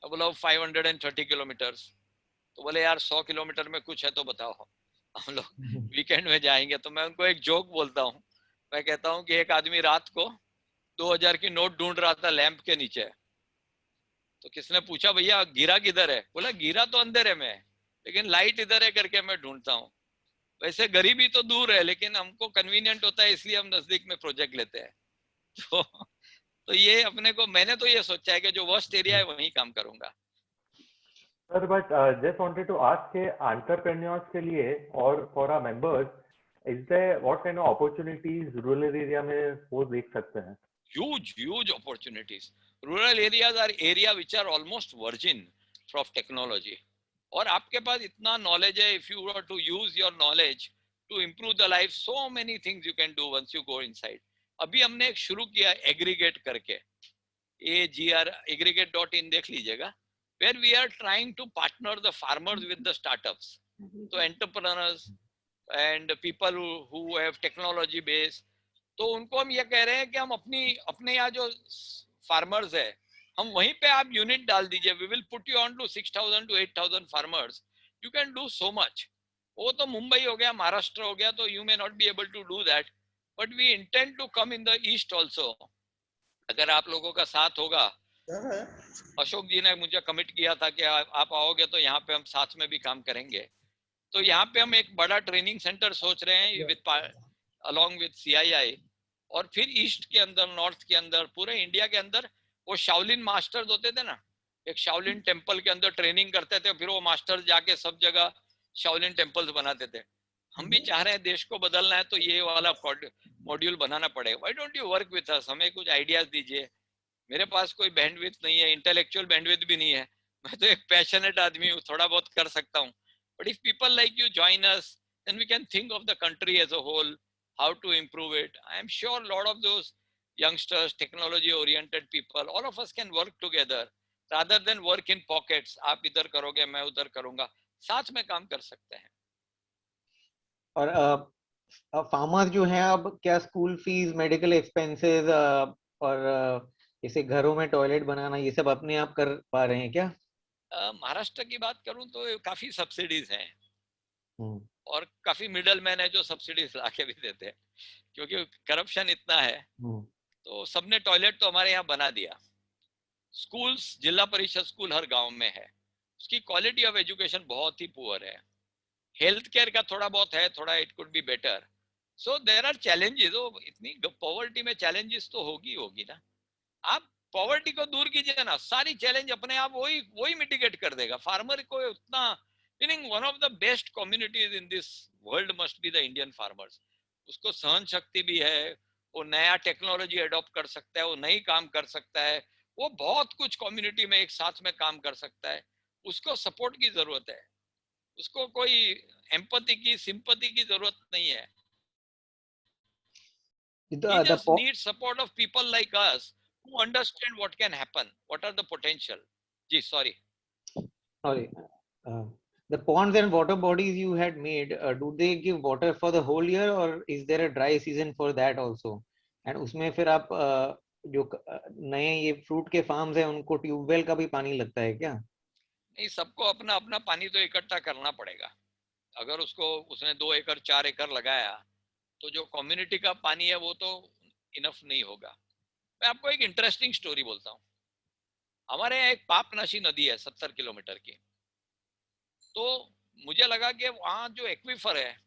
बोला 530 किलोमीटर्स, तो बोले यार 100 किलोमीटर में कुछ है तो बताओ, हम लोग वीकेंड में जाएंगे। तो मैं उनको एक जोक बोलता हूँ, मैं कहता हूँ कि एक आदमी रात को 2000 की नोट ढूंढ रहा था लैंप के नीचे, तो किसने पूछा भैया गिरा किधर है, बोला गिरा तो अंधेरे में है, लेकिन लाइट इधर है करके मैं ढूंढता हूँ। वैसे गरीबी तो दूर है, लेकिन हमको कन्वीनियंट होता है, इसलिए हम नजदीक में प्रोजेक्ट लेते हैं। तो ये अपने को, मैंने तो ये सोचा है कि जो वर्स्ट एरिया है वहीं काम करूंगा। Sir, but just wanted to ask के entrepreneurs के लिए और for our members, is there what kind of opportunities rural area में वो देख सकते हैं? Huge opportunities. Rural areas are area which are almost virgin of technology. और आपके पास इतना knowledge है, if you were to use your knowledge to improve the life, so many things you can do once you go inside. अभी हमने एक शुरू किया aggregate करके, aggregate.in देख लीजिएगा, where we are trying to partner the farmers with the startups, so entrepreneurs and people who have technology base, तो उनको हम ये कह रहे हैं कि हम अपने यहाँ जो फार्मर्स है, हम वहीं पे आप यूनिट डाल दीजिए, we will put you on to 6,000 to 8,000 farmers, you can do so much. वो तो मुंबई हो गया, महाराष्ट्र हो गया, तो you may not be able to do that, but we intend to come in the east also. अगर आप लोगों का साथ होगा, अशोक जी ने मुझे कमिट किया था कि आप आओगे तो यहाँ पे हम साथ में भी काम करेंगे। तो यहाँ पे हम एक बड़ा ट्रेनिंग सेंटर सोच रहे हैं विद अलॉन्ग विद CII, और फिर ईस्ट के अंदर, नॉर्थ के अंदर, पूरे इंडिया के अंदर वो शाओलिन मास्टर्स होते थे ना, एक शाओलिन टेम्पल के अंदर ट्रेनिंग करते थे, फिर वो मास्टर्स जाके सब जगह शाओलिन टेम्पल्स बनाते थे। हम भी चाह रहे हैं देश को बदलना है तो ये वाला मॉड्यूल बनाना पड़ेगा। Why don't you work with us, हमें कुछ आइडियाज दीजिए। मेरे पास कोई बैंडविड्थ नहीं है, इंटेलेक्चुअल बैंडविड्थ भी नहीं है, मैं तो एक पैशनेट आदमी हूँ, थोड़ा बहुत कर सकता हूँ। But if people like you join us, then we can think of the country as a whole, how to improve it. I am sure a lot of those youngsters, technology oriented people, all of us can work together rather than work in pockets. आप इधर करोगे, मैं उधर करूंगा, साथ में काम कर सकते हैं। और फार्मर्स जो हैं, अब क्या स्कूल फीस, मेडिकल एक्सपेंसेस और जैसे घरों में टॉयलेट बनाना, ये सब अपने आप कर पा रहे हैं क्या? महाराष्ट्र की बात करूं तो काफी सब्सिडीज हैं, और काफी मिडल मैन है जो सब्सिडीज लाके भी देते हैं, क्योंकि करप्शन इतना है। तो सबने टॉयलेट तो हमारे यहाँ बना दिया। स्कूल्स, जिला परिषद स्कूल हर गांव में है, उसकी क्वालिटी ऑफ एजुकेशन बहुत ही पुअर है। हेल्थ केयर का थोड़ा बहुत है, थोड़ा it could be better. So there are challenges. इतनी पॉवर्टी में चैलेंजेस तो होगी ना। आप पॉवर्टी को दूर कीजिए ना, सारी चैलेंज अपने आप वही मिटिगेट कर देगा। फार्मर को उतना, meaning one of the best communities in this world must be the Indian farmers. उसको सहन शक्ति भी है, वो नया टेक्नोलॉजी अडॉप्ट कर सकता है, वो नई काम कर सकता है, वो बहुत कुछ कम्युनिटी में एक साथ में काम कर सकता है। उसको सपोर्ट की जरूरत है, उसको कोई एम्पैथी की, सिंपैथी की जरूरत नहीं है। He The just needs support of people like us who understand what can happen, what are the potential. Gee, sorry. Sorry. The ponds and water bodies you had made, do they give water for the whole year or is there a dry season for that also? And उसमें फिर आप जो नए ये fruit के farms हैं उनको tubewell का भी पानी लगता है क्या? नहीं, सबको अपना अपना पानी तो इकट्ठा करना पड़ेगा. अगर उसने 2 एकड़ 4 एकड़ लगाया तो जो कम्युनिटी का पानी है वो तो इनफ नहीं होगा. मैं आपको एक इंटरेस्टिंग स्टोरी बोलता हूँ. हमारे यहाँ एक पापनाशी नदी है 70 किलोमीटर की. तो मुझे लगा कि वहाँ जो एक्वीफर है,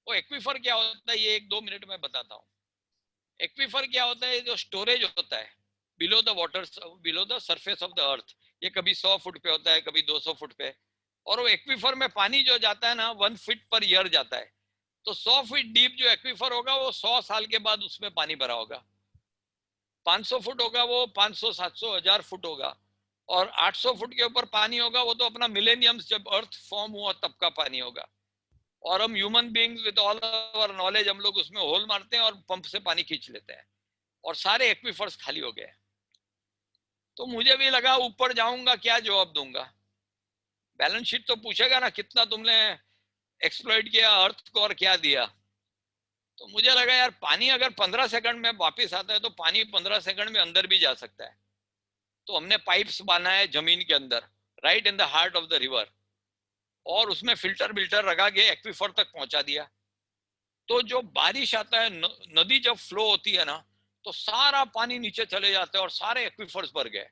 वो एक्वीफर क्या होता है ये 1-2 मिनट में बताता हूँ. एक्वीफर क्या होता है? जो स्टोरेज होता है below the water, below the surface of the earth. ये कभी 100 फुट पे होता है, कभी 200 फुट पे. और वो एक्वीफर में पानी जो जाता है ना 1 फीट पर ईयर जाता है. तो 100 फीट डीप जो एक्वीफर होगा वो 100 साल के बाद उसमें पानी भरा होगा. 500 फुट होगा वो 500, 700, 1000 फुट होगा. और 800 फुट के ऊपर पानी होगा वो तो अपना मिलेनियम्स जब अर्थ फॉर्म हुआ तब का पानी होगा. और हम human beings with all our knowledge हम लोग उसमें होल मारते हैं और पंप से पानी खींच लेते हैं और सारे एक्वीफर्स खाली हो गए. तो मुझे भी लगा ऊपर जाऊंगा क्या जवाब दूंगा. बैलेंस शीट तो पूछेगा ना कितना तुमने एक्सप्लॉइट किया अर्थ को और क्या दिया. तो मुझे लगा यार पानी अगर 15 सेकंड में वापस आता है तो पानी 15 सेकंड में अंदर भी जा सकता है. तो हमने पाइप्स बनाए जमीन के अंदर, right in the heart of the river, और उसमें फिल्टर लगा के एक्वीफर तक पहुंचा दिया. तो जो बारिश आता है, नदी जब फ्लो होती है ना, तो सारा पानी नीचे चले जाते हैं और सारे एक्वीफर्स भर गए.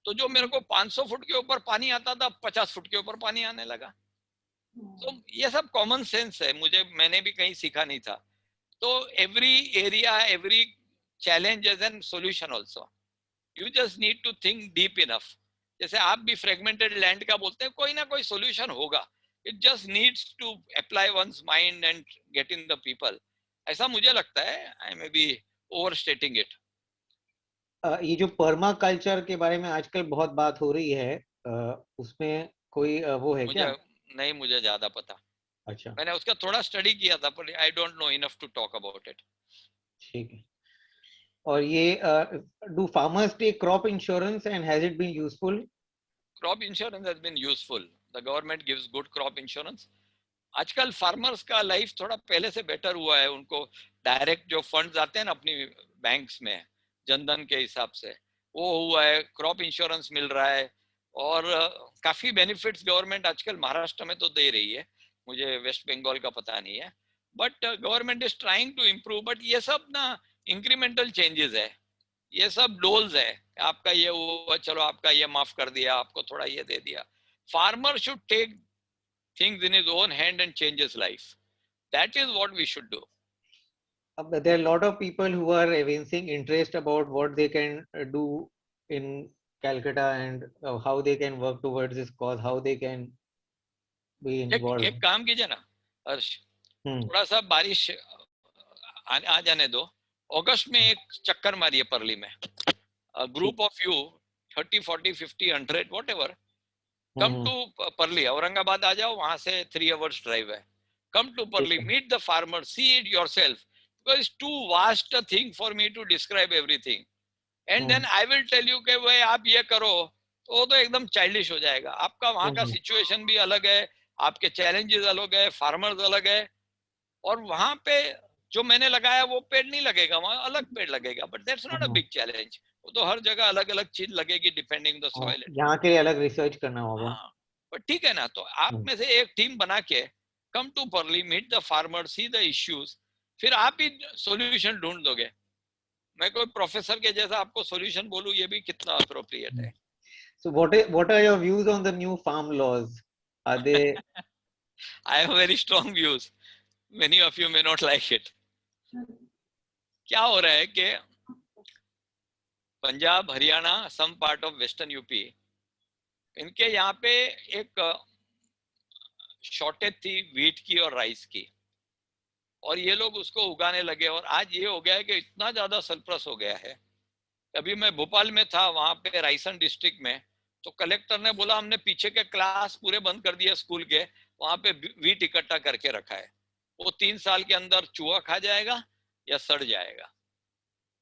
तो जो मेरे को 500 फुट के ऊपर पानी आता था 50 फुट के ऊपर पानी आने लगा. तो ये सब कॉमन सेंस है, मैंने भी कहीं सीखा नहीं था. तो every area, every challenge is an solution also. You just need to think deep enough. जैसे आप भी फ्रेगमेंटेड लैंड का बोलते हैं, कोई ना कोई सॉल्यूशन होगा. It just needs to apply one's mind and get in the people. ऐसा मुझे लगता है. I may be overstating it. ये जो पर्मा कल्चर के बारे में आजकल बहुत बात हो रही है, उसमें कोई वो है क्या? नहीं, मुझे ज्यादा पता. अच्छा, मैंने उसका थोड़ा स्टडी किया था पर I don't know enough to talk about it. ठीक है. और ये do farmers take crop insurance and has it been useful? Crop insurance has been useful. The government gives good crop insurance. आजकल फार्मर्स का life थोड़ा पहले से better हुआ है. उनको डायरेक्ट जो फंड्स आते हैं ना अपनी बैंक्स में जनधन के हिसाब से, वो हुआ है. क्रॉप इंश्योरेंस मिल रहा है और काफी बेनिफिट्स गवर्नमेंट आजकल महाराष्ट्र में तो दे रही है. मुझे वेस्ट बंगाल का पता नहीं है, but government is trying to improve. But ये सब ना इंक्रीमेंटल चेंजेस है, ये सब डोल्स है. आपका ये हुआ, चलो आपका ये माफ कर दिया, आपको थोड़ा ये दे दिया. Farmer should take things in his own hand and change his life. That is what we should do. There are a lot of people who are evincing interest about what they can do in Calcutta and how they can work towards this cause, how they can be involved. एक काम कीजिए ना हर्ष, थोड़ा सा बारिश आ जाने दो. अगस्त में एक चक्कर मारिए परली में. A group of you, 30, 40, 50, 100, whatever, come to Parli. Aurangabad आ जाओ, वहां से 3 hours drive है. Come to Parli, meet the farmer, see it yourself, because it's too vast a thing for me to describe everything. And then I will tell you कि भाई आप ये करो, तो वो तो एकदम चाइल्डिश हो जाएगा. आपका वहाँ का सिचुएशन भी अलग है, आपके चैलेंजेस अलग है, फार्मर्स अलग है, और वहाँ पे जो मैंने लगाया वो पेड़ नहीं लगेगा, वहाँ अलग पेड़ लगेगा. But that's not a big challenge. वो तो हर जगह अलग अलग चीज लगेगी डिपेंडिंग द सॉइल. यहाँ के लिए अलग रिसर्च करना होगा. पर ठीक है ना. तो आप में से एक टीम बना के come to Parli, meet the farmer, see the issues, फिर आप ही सॉल्यूशन ढूंढ दोगे. मैं कोई प्रोफेसर के जैसा आपको सॉल्यूशन बोलूं, ये भी कितना अप्रोप्रिएट है. So what are your views on the new farm laws? Are they? I have very strong views. Many of you may not like it. क्या हो रहा है कि Punjab, Haryana, some part of western UP, इनके यहाँ पे एक शॉर्टेज थी व्हीट की और राइस की, और ये लोग उसको उगाने लगे. और आज ये हो गया है कि इतना ज्यादा सरप्लस हो गया है. अभी मैं भोपाल में था, वहां पे रायसन डिस्ट्रिक्ट में, तो कलेक्टर ने बोला हमने पीछे के क्लास पूरे बंद कर दिए स्कूल के, वहां पे व्हीट इकट्ठा करके रखा है. वो 3 साल के अंदर चूहा खा जाएगा या सड़ जाएगा.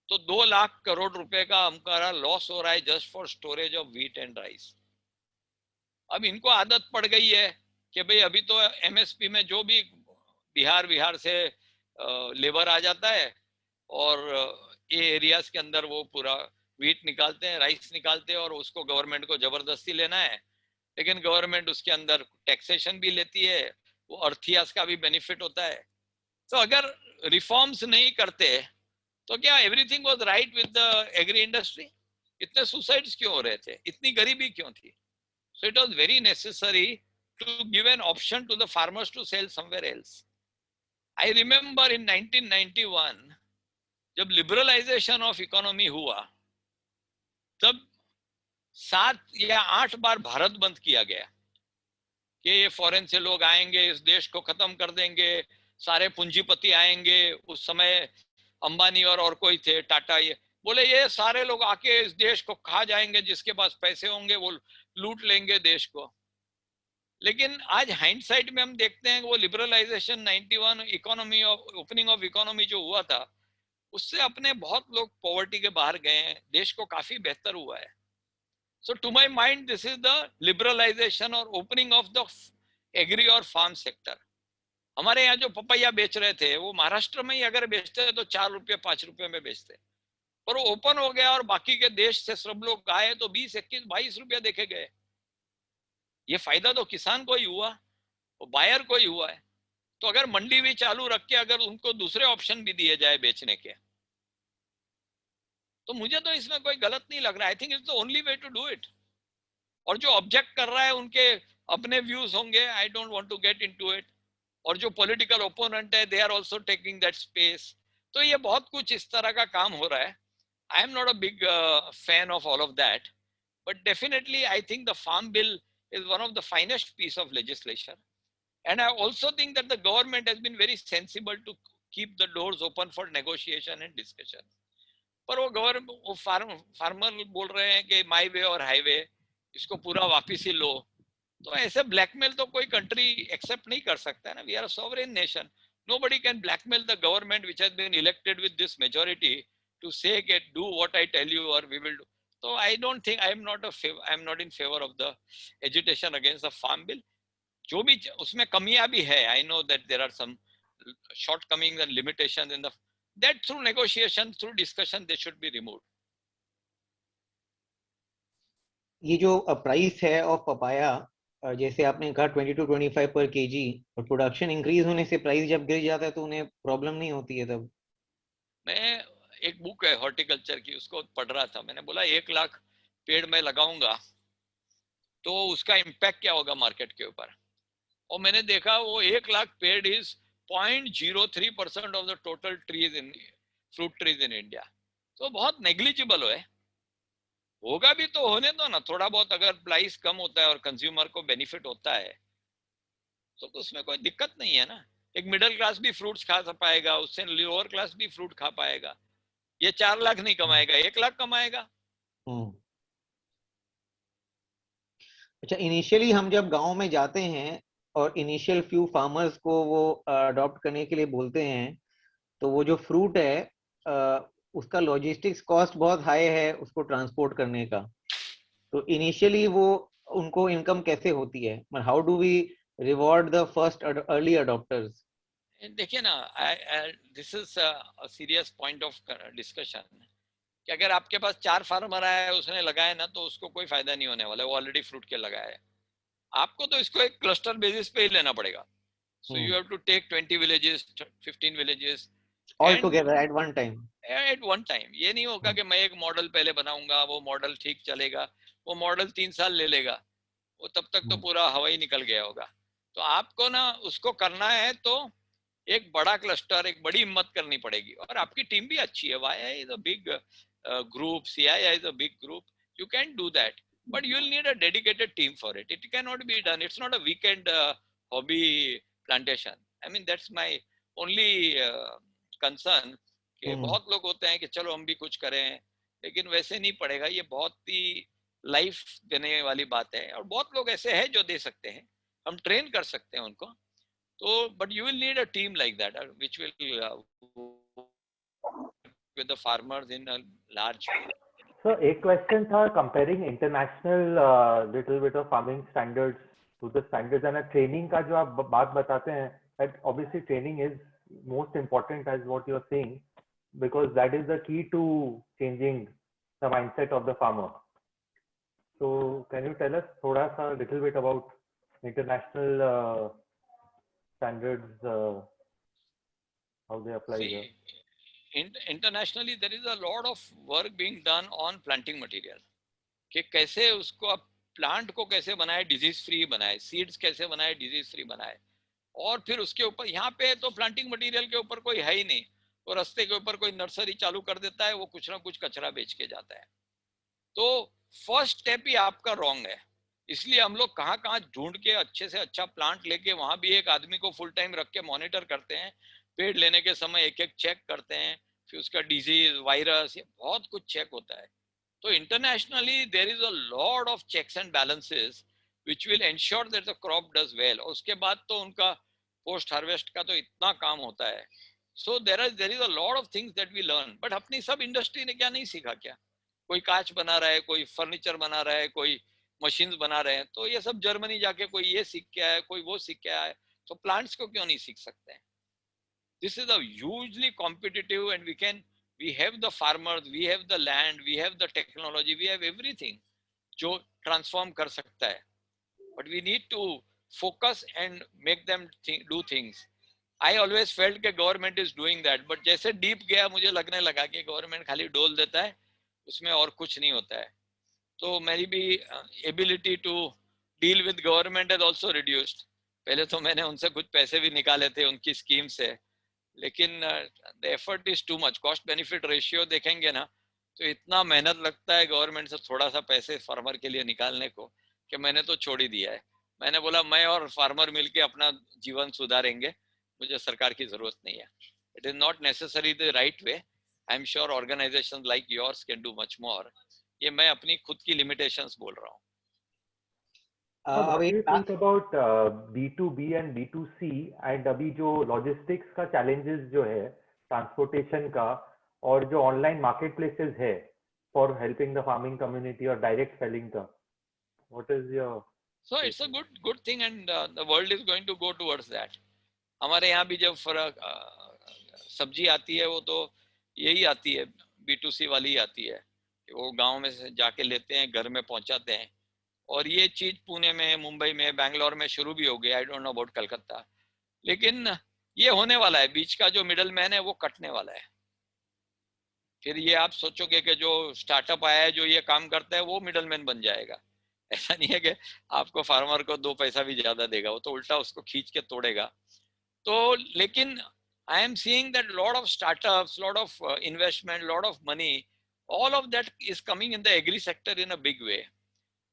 तो 2 लाख करोड़ रुपए का हमारा लॉस हो रहा है just for storage of wheat and rice. अब इनको आदत पड़ गई है कि भाई अभी तो एमएसपी में जो भी बिहार से लेबर आ जाता है और ये एरियाज के अंदर वो पूरा व्हीट निकालते हैं, राइस निकालते हैं और उसको गवर्नमेंट को जबरदस्ती लेना है, लेकिन गवर्नमेंट उसके अंदर टैक्सेशन भी लेती है, वो अर्थियास का भी बेनिफिट होता है। तो अगर रिफॉर्म्स नहीं करते तो क्या everything was right with the agri industry? इतने सुसाइड्स क्यों हो रहे थे, इतनी गरीबी क्यों थी? So it was very necessary to give an option to the farmers to sell somewhere else. I remember in 1991 जब लिबरलाइजेशन ऑफ इकोनॉमी हुआ तब 7 या 8 बार भारत बंद किया गया कि ये फॉरेन से लोग आएंगे, इस देश को खत्म कर देंगे, सारे पूंजीपति आएंगे। उस समय अंबानी और कोई थे, टाटा, ये बोले ये सारे लोग आके इस देश को खा जाएंगे, जिसके पास पैसे होंगे वो लूट लेंगे देश को। लेकिन आज हाइंडसाइट में हम देखते हैं वो liberalisation 91 economy of opening of economy जो हुआ था उससे अपने बहुत लोग पॉवर्टी के बाहर गए हैं, देश को काफी बेहतर हुआ है। So to my mind this is the liberalisation और ओपनिंग ऑफ द एग्री और फार्म सेक्टर। हमारे यहाँ जो पपैया बेच रहे थे वो महाराष्ट्र में ही अगर बेचते तो 4 रुपये 5 रुपये में बेचते, पर वो ओपन हो गया और बाकी के देश से सब लोग आए तो 20, 21, 22 रुपया देखे गए। ये फायदा तो किसान को ही हुआ, वो बायर को ही हुआ है। तो अगर मंडी भी चालू रख के अगर उनको दूसरे ऑप्शन भी दिए जाए बेचने के, तो मुझे तो इसमें कोई गलत नहीं लग रहा। I think it's the only way to do it. और जो ऑब्जेक्ट कर रहा है उनके अपने व्यूज होंगे, I don't want to get into it. और जो पॉलिटिकल ओपोनेंट है they are also taking that space. तो ये बहुत कुछ इस तरह का काम हो रहा है। I am not a big fan of all of that, but definitely I think the farm bill is one of the finest piece of legislation, and I also think that the government has been very sensible to keep the doors open for negotiation and discussion. पर वो government farmer बोल रहे हैं कि माई वे और highway इसको पूरा वापिस ही लो, तो ऐसे ब्लैकमेल तो कोई कंट्री एक्सेप्ट नहीं कर सकता है ना। We are a sovereign nation, nobody can blackmail the government which has been elected with this majority to say get do what I tell you or we will do. So I don't think I am not in favor of the agitation against the farm bill. जो भी उसमें कमियां भी है, I know that there are some shortcomings and limitations in that through negotiation, through discussion they should be removed. ये जो price है of papaya, जैसे आपने कहा 22-25 पर केजी, और प्रोडक्शन इंक्रीज होने से प्राइस जब गिर जाता है तो उन्हें प्रॉब्लम नहीं होती है तब? मैं एक बुक है हॉर्टिकल्चर की, उसको पढ़ रहा था। मैंने बोला 1 लाख पेड़ मैं लगाऊंगा तो उसका इम्पैक्ट क्या होगा मार्केट के ऊपर, और मैंने देखा वो 1 लाख पेड़ is 0.03% of the total trees in fruit trees in India. तो बहुत नेग्लिजिबल है। होगा भी तो होने दो ना, थोड़ा बहुत अगर प्राइस कम होता है और कंज्यूमर को बेनिफिट होता है तो उसमें कोई दिक्कत नहीं है ना। एक मिडिल क्लास भी फ्रूट्स खा पाएगा, उससे लोअर क्लास भी फ्रूट खा पाएगा। ये 4 लाख नहीं कमाएगा, 1 लाख कमाएगा। अच्छा, इनिशियली हम जब गांव में जाते हैं और इनिशियल फ्यू फार्मर्स को वो अडॉप्ट करने के लिए बोलते हैं, तो वो जो फ्रूट है उसका लॉजिस्टिक्स कॉस्ट बहुत हाई है उसको ट्रांसपोर्ट करने का। तो इनिशियली वो उनको इनकम कैसे होती है? How do we reward the first early adopters? देखिए ना, this is a serious point of discussion कि अगर आपके पास 4 फार्मर आया है, उसने लगाया ना, तो उसको कोई फायदा नहीं होने वाला, वो ऑलरेडी फ्रूट के लगाया है। आपको तो इसको एक क्लस्टर बेसिस पे ही लेना पड़ेगा। So you have to take 20 villages, 15 villages all together at one time. ये नहीं होगा कि मैं एक मॉडल पहले बनाऊंगा, वो मॉडल ठीक चलेगा, वो मॉडल 3 साल ले लेगा, वो तब तक तो पूरा हवा ही निकल गया होगा। तो आपको ना उसको करना है तो एक बड़ा क्लस्टर, एक बड़ी हिम्मत करनी पड़ेगी, और आपकी टीम भी अच्छी है। YII is a big group, CII is a big group, you can do that, but you will need a dedicated team for it. It cannot be done, it's not a weekend hobby plantation. I mean that's my only concern कि बहुत लोग होते हैं कि चलो हम भी कुछ करें, लेकिन वैसे नहीं पड़ेगा। ये बहुत ही लाइफ देने वाली बात है, और बहुत लोग ऐसे हैं जो दे सकते हैं, हम ट्रेन कर सकते हैं उनको। तो but you will need a team like that which will with the farmers in a large way. So एक question था comparing international little bit of farming standards to the standards and a training का जो आप बात बताते हैं, that obviously training is most important as what you're saying, because that is the key to changing the mindset of the farmer. So can you tell us थोड़ा सा little bit about international standards, how they apply here? Internationally, there is a lot of work being done on planting material. कि कैसे उसको आप plant को कैसे बनाए disease free बनाए, सीड्स कैसे बनाए डिजीज फ्री बनाए, और फिर उसके ऊपर यहाँ पे तो प्लांटिंग मटेरियल के ऊपर कोई है ही नहीं, तो रास्ते के ऊपर कोई नर्सरी चालू कर देता है, वो कुछ ना कुछ कचरा बेच के जाता है. तो फर्स्ट स्टेप ही आपका रॉन्ग है. इसलिए हम लोग कहाँ कहाँ ढूंढ के अच्छे से अच्छा प्लांट लेके वहां भी एक आदमी को फुल टाइम रख के मॉनिटर करते हैं, पेड़ लेने के समय एक एक चेक करते हैं, फिर उसका डिजीज वायरस ये बहुत कुछ चेक होता है. तो internationally there is a lot of checks and balances which will ensure that the crop does well. और उसके बाद तो उनका पोस्ट हार्वेस्ट का तो इतना काम होता है. So there is a lot of things that we learn. But अपनी सब इंडस्ट्री ने क्या नहीं सीखा? क्या कोई कांच बना रहा है, कोई फर्नीचर बना रहा है, कोई मशीन्स बना रहे हैं, तो ये सब जर्मनी जाके कोई ये सीख के आया, कोई वो सीख के आया, तो प्लांट्स को क्यों नहीं सीख सकते हैं? This is a hugely competitive, and we have the farmers, we have the land, we have the technology, we have everything जो transform कर सकता है. But we need to focus and make them do things. I always felt कि government is doing that, but जैसे deep गया मुझे लगने लगा कि government खाली डोल देता है, उसमें और कुछ नहीं होता है. तो मेरी भी ability to deal with government has also reduced. पहले तो मैंने उनसे कुछ पैसे भी निकाले थे उनकी स्कीम से, लेकिन the effort is too much. Cost benefit ratio देखेंगे ना तो इतना मेहनत लगता है गवर्नमेंट से थोड़ा सा पैसे फार्मर के लिए निकालने को कि मैंने तो छोड़ ही दिया है. मैंने बोला मैं और फार्मर मिलके अपना जीवन सुधारेंगे, मुझे सरकार की जरूरत नहीं है. It is not necessary the right way. I am sure organisations like yours can do much more. ये मैं अपनी खुद की लिमिटेशंस बोल रहा हूँ. What do you think about B2B and B2C and अभी जो logistics का challenges जो है transportation का और जो online marketplaces है for helping the farming community or direct selling का, what is your? So it's a good thing and the world is going to go towards that. हमारे यहाँ भी जब सब्जी आती है वो तो यही आती है, B2C वाली आती है, वो गांव में से जाके लेते हैं, घर में पहुंचाते हैं. और ये चीज पुणे में, मुंबई में, बैंगलोर में शुरू भी हो गई. आई डोंट नो अबाउट कलकत्ता, लेकिन ये होने वाला है. बीच का जो मिडल मैन है वो कटने वाला है. फिर ये आप सोचोगे कि जो स्टार्टअप आया है जो ये काम करता है वो मिडल मैन बन जाएगा. ऐसा नहीं है कि आपको फार्मर को 2 पैसा भी ज्यादा देगा, वो तो उल्टा उसको खींच के तोड़ेगा. तो लेकिन I am seeing that lot of startups, lot of investment, lot of money, all of that is coming in the agri sector in a big way,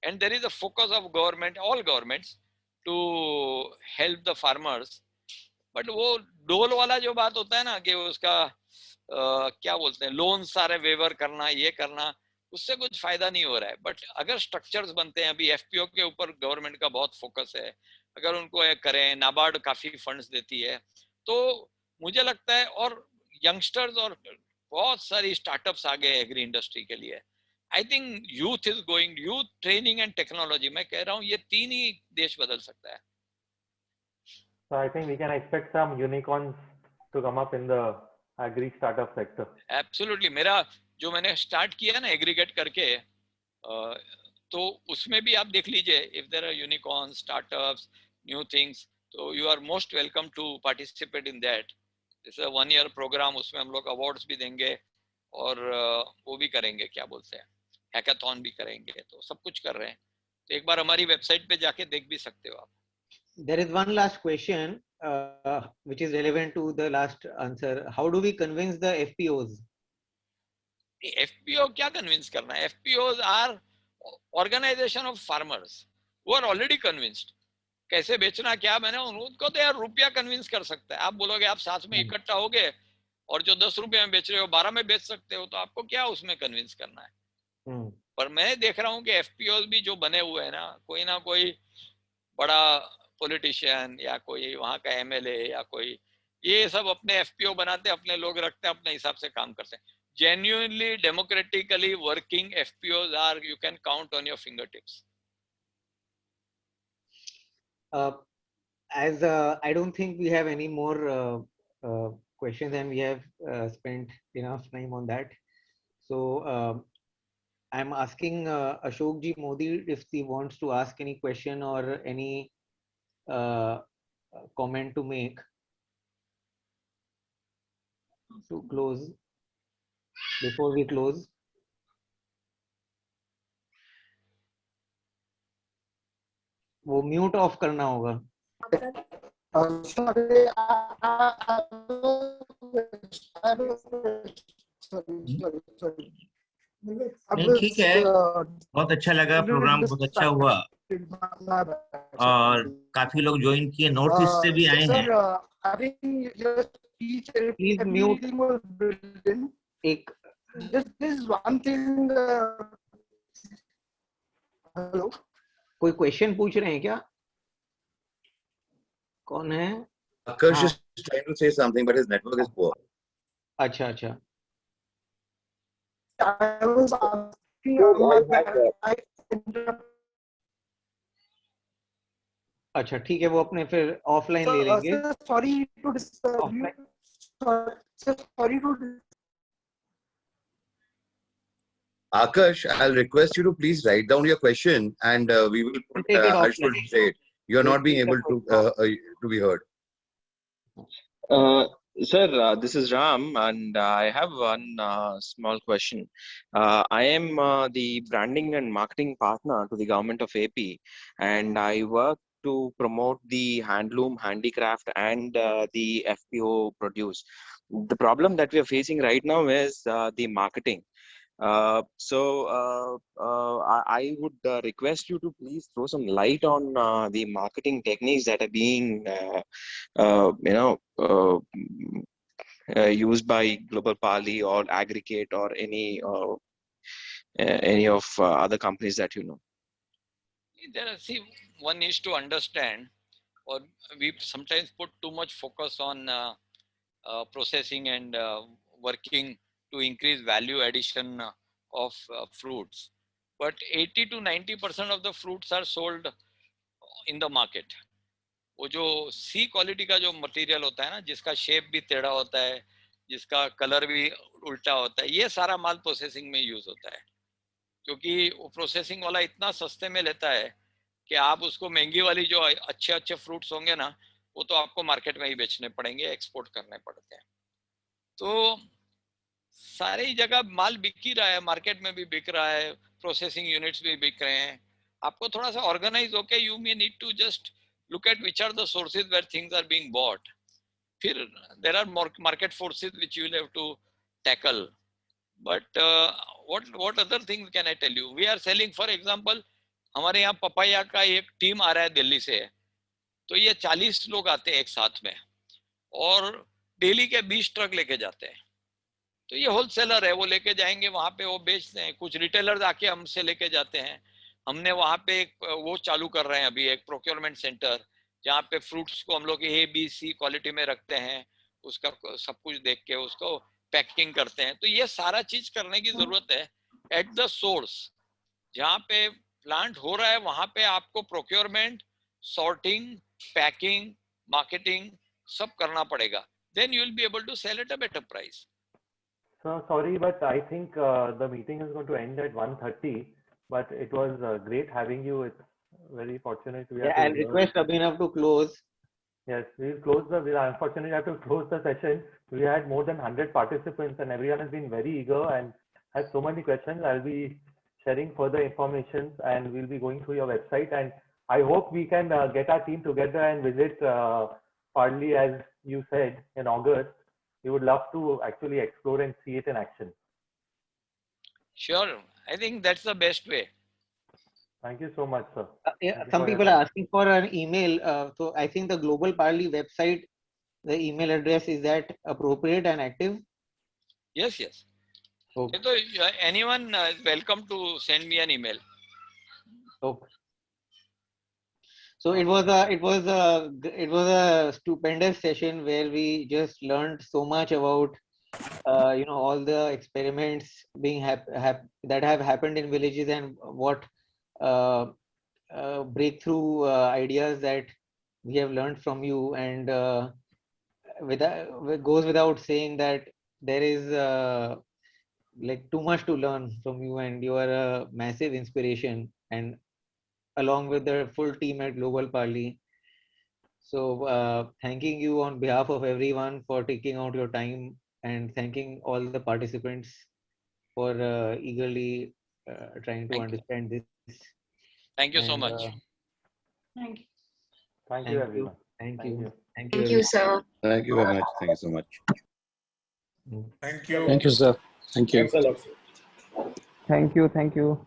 and there is a focus of government, all governments, to help the farmers. but वो डोल वाला जो बात होता है ना कि उसका क्या बोलते हैं, लोन सारे वेवर करना, ये करना, उससे कुछ फायदा नहीं हो रहा है. बट अगर स्ट्रक्चर्स बनते हैं, अभी एफपीओ के ऊपर गवर्नमेंट का बहुत फोकस है, अगर उनको करें, नाबार्ड काफी फंड्स देती है, तो मुझे लगता है, और यंगस्टर्स और बहुत सारी स्टार्टअप्स आ गए एग्री इंडस्ट्री के लिए. I think youth is going, youth training and technology, मैं कह रहा हूँ ये 3 ही देश बदल सकता है. So I think we can expect some unicorns to come up in the agri startup sector. Absolutely. मेरा जो मैंने स्टार्ट किया ना एग्रीगेट करके, तो उसमें भी आप देख लीजिए, if there are unicorns, startups, new things, तो you are most welcome to participate in that. This is a 1-year program, उसमें हम लोग अवार्ड्स भी देंगे और वो भी करेंगे, क्या बोलते हैं, हैकाथॉन भी करेंगे, तो सब कुछ कर रहे हैं. तो एक बार हमारी वेबसाइट पे जाके देख भी सकते हो आप. There is one last question which is relevant to the last answer. How do we convince the FPOs? The FPO क्या convince करना है? FPOs are organization of farmers who are already convinced. कैसे बेचना क्या, मैंने उनको तो यार रुपया कन्विंस कर सकता है. आप बोलोगे आप साथ में इकट्ठा हो गए और जो 10 रुपये में बेच रहे हो 12 में बेच सकते हो, तो आपको क्या उसमें कन्विंस करना है. पर मैं देख रहा हूँ कि FPOs भी जो बने हुए हैं ना कोई बड़ा पॉलिटिशियन या कोई वहाँ का MLA या कोई, ये सब अपने FPO बनाते, अपने लोग रखते हैं, अपने हिसाब से काम करते हैं. genuinely democratically working FPOs are, you can count on your fingertips. As I don't think we have any more questions, and we have spent enough time on that. So I'm asking Ashok Ji Modi if he wants to ask any question or any comment to make to close, before we close. वो mute of करना होगा. नहीं ठीक है, बहुत अच्छा लगा, programme बहुत अच्छा हुआ और काफी लोग ज्वाइन किए, नॉर्थ ईस्ट से भी आए हैं. Please mute. एक हेलो, कोई क्वेश्चन पूछ रहे हैं क्या? कौन है? Akash is trying to say something, but his network is poor. अच्छा अच्छा. I was asking अच्छा ठीक है, वो अपने फिर ऑफलाइन ले लेंगे. Sorry to disturb you. Sorry to. Akash, I'll request you to please write down your question, and we will put Harsh will say it. You are not being able to be heard. Sir, this is Ram, and I have one small question. I am the branding and marketing partner to the government of AP, and I work to promote the handloom, handicraft, and the FPO produce. The problem that we are facing right now is the marketing. So I would request you to please throw some light on the marketing techniques that are being, used by Global Pali or Aggregate or any of other companies that you know. See, one needs to understand, or we sometimes put too much focus on processing and working to increase value addition of fruits, but 80 to 90% of the fruits are sold in the market. वो जो सी quality का जो material होता है ना, जिसका shape भी टेढ़ा होता है, जिसका कलर भी उल्टा होता है, ये सारा माल प्रोसेसिंग में यूज होता है, क्योंकि वो प्रोसेसिंग वाला इतना सस्ते में लेता है कि आप उसको महंगी वाली जो अच्छे अच्छे फ्रूट्स होंगे ना, वो तो आपको मार्केट में ही बेचने पड़ेंगे, एक्सपोर्ट करने पड़ते हैं. तो सारी जगह माल बिक ही रहा है, मार्केट में भी बिक रहा है, प्रोसेसिंग यूनिट्स भी बिक रहे हैं. आपको थोड़ा सा ऑर्गेनाइज होके you may need to just look at which are the sources where things are being bought. Here, there are more market forces which you will have to tackle. But what other things can I tell you? We are selling, for example, हमारे यहाँ papaya का एक team आ रहा है दिल्ली से, तो ये 40 लोग आते हैं एक साथ में और डेली के 20 ट्रक लेके जाते हैं. तो ये होलसेलर है, वो लेके जाएंगे वहां पे, वो बेचते हैं. कुछ रिटेलर्स आके हमसे लेके जाते हैं. हमने वहां पे एक वो चालू कर रहे हैं अभी, एक प्रोक्योरमेंट सेंटर, जहाँ पे फ्रूट्स को हम लोग ABC क्वालिटी में रखते हैं, उसका सब कुछ देख के उसको पैकिंग करते हैं. तो ये सारा चीज करने की जरूरत है एट द सोर्स. जहाँ पे प्लांट हो रहा है वहां पे आपको प्रोक्योरमेंट, सॉर्टिंग, पैकिंग, मार्केटिंग सब करना पड़ेगा. Then you will be able to sell at a better price. So sorry, but I think the meeting is going to end at 1:30. But it was great having you. It's very fortunate. I'll request Abhinav to close. Yes, we'll close we unfortunately have to close the session. We had more than 100 participants and everyone has been very eager and has so many questions. I'll be sharing further information and we'll be going through your website. And I hope we can get our team together and visit Parli, as you said, in August. We would love to actually explore and see it in action. Sure, I think that's the best way. Thank you so much, sir. Some people are asking for an email. So I think the Global Parli website, the email address, is that appropriate and active? Yes, yes. Okay. So anyone is welcome to send me an email. Okay. So it was a stupendous session where we just learned so much about all the experiments being that have happened in villages, and what breakthrough ideas that we have learned from you. And it goes without saying that there is like too much to learn from you, and you are a massive inspiration, and along with the full team at Global Parley. So thanking you on behalf of everyone for taking out your time, and thanking all the participants for eagerly trying to understand this. Thank you so much. Thank you. Thank you, everyone. Thank you. Thank you, sir. Thank you very much. Thank you so much. Thank you. Thank you, sir. Thank you. Thanks a lot. Thank you. Thank you.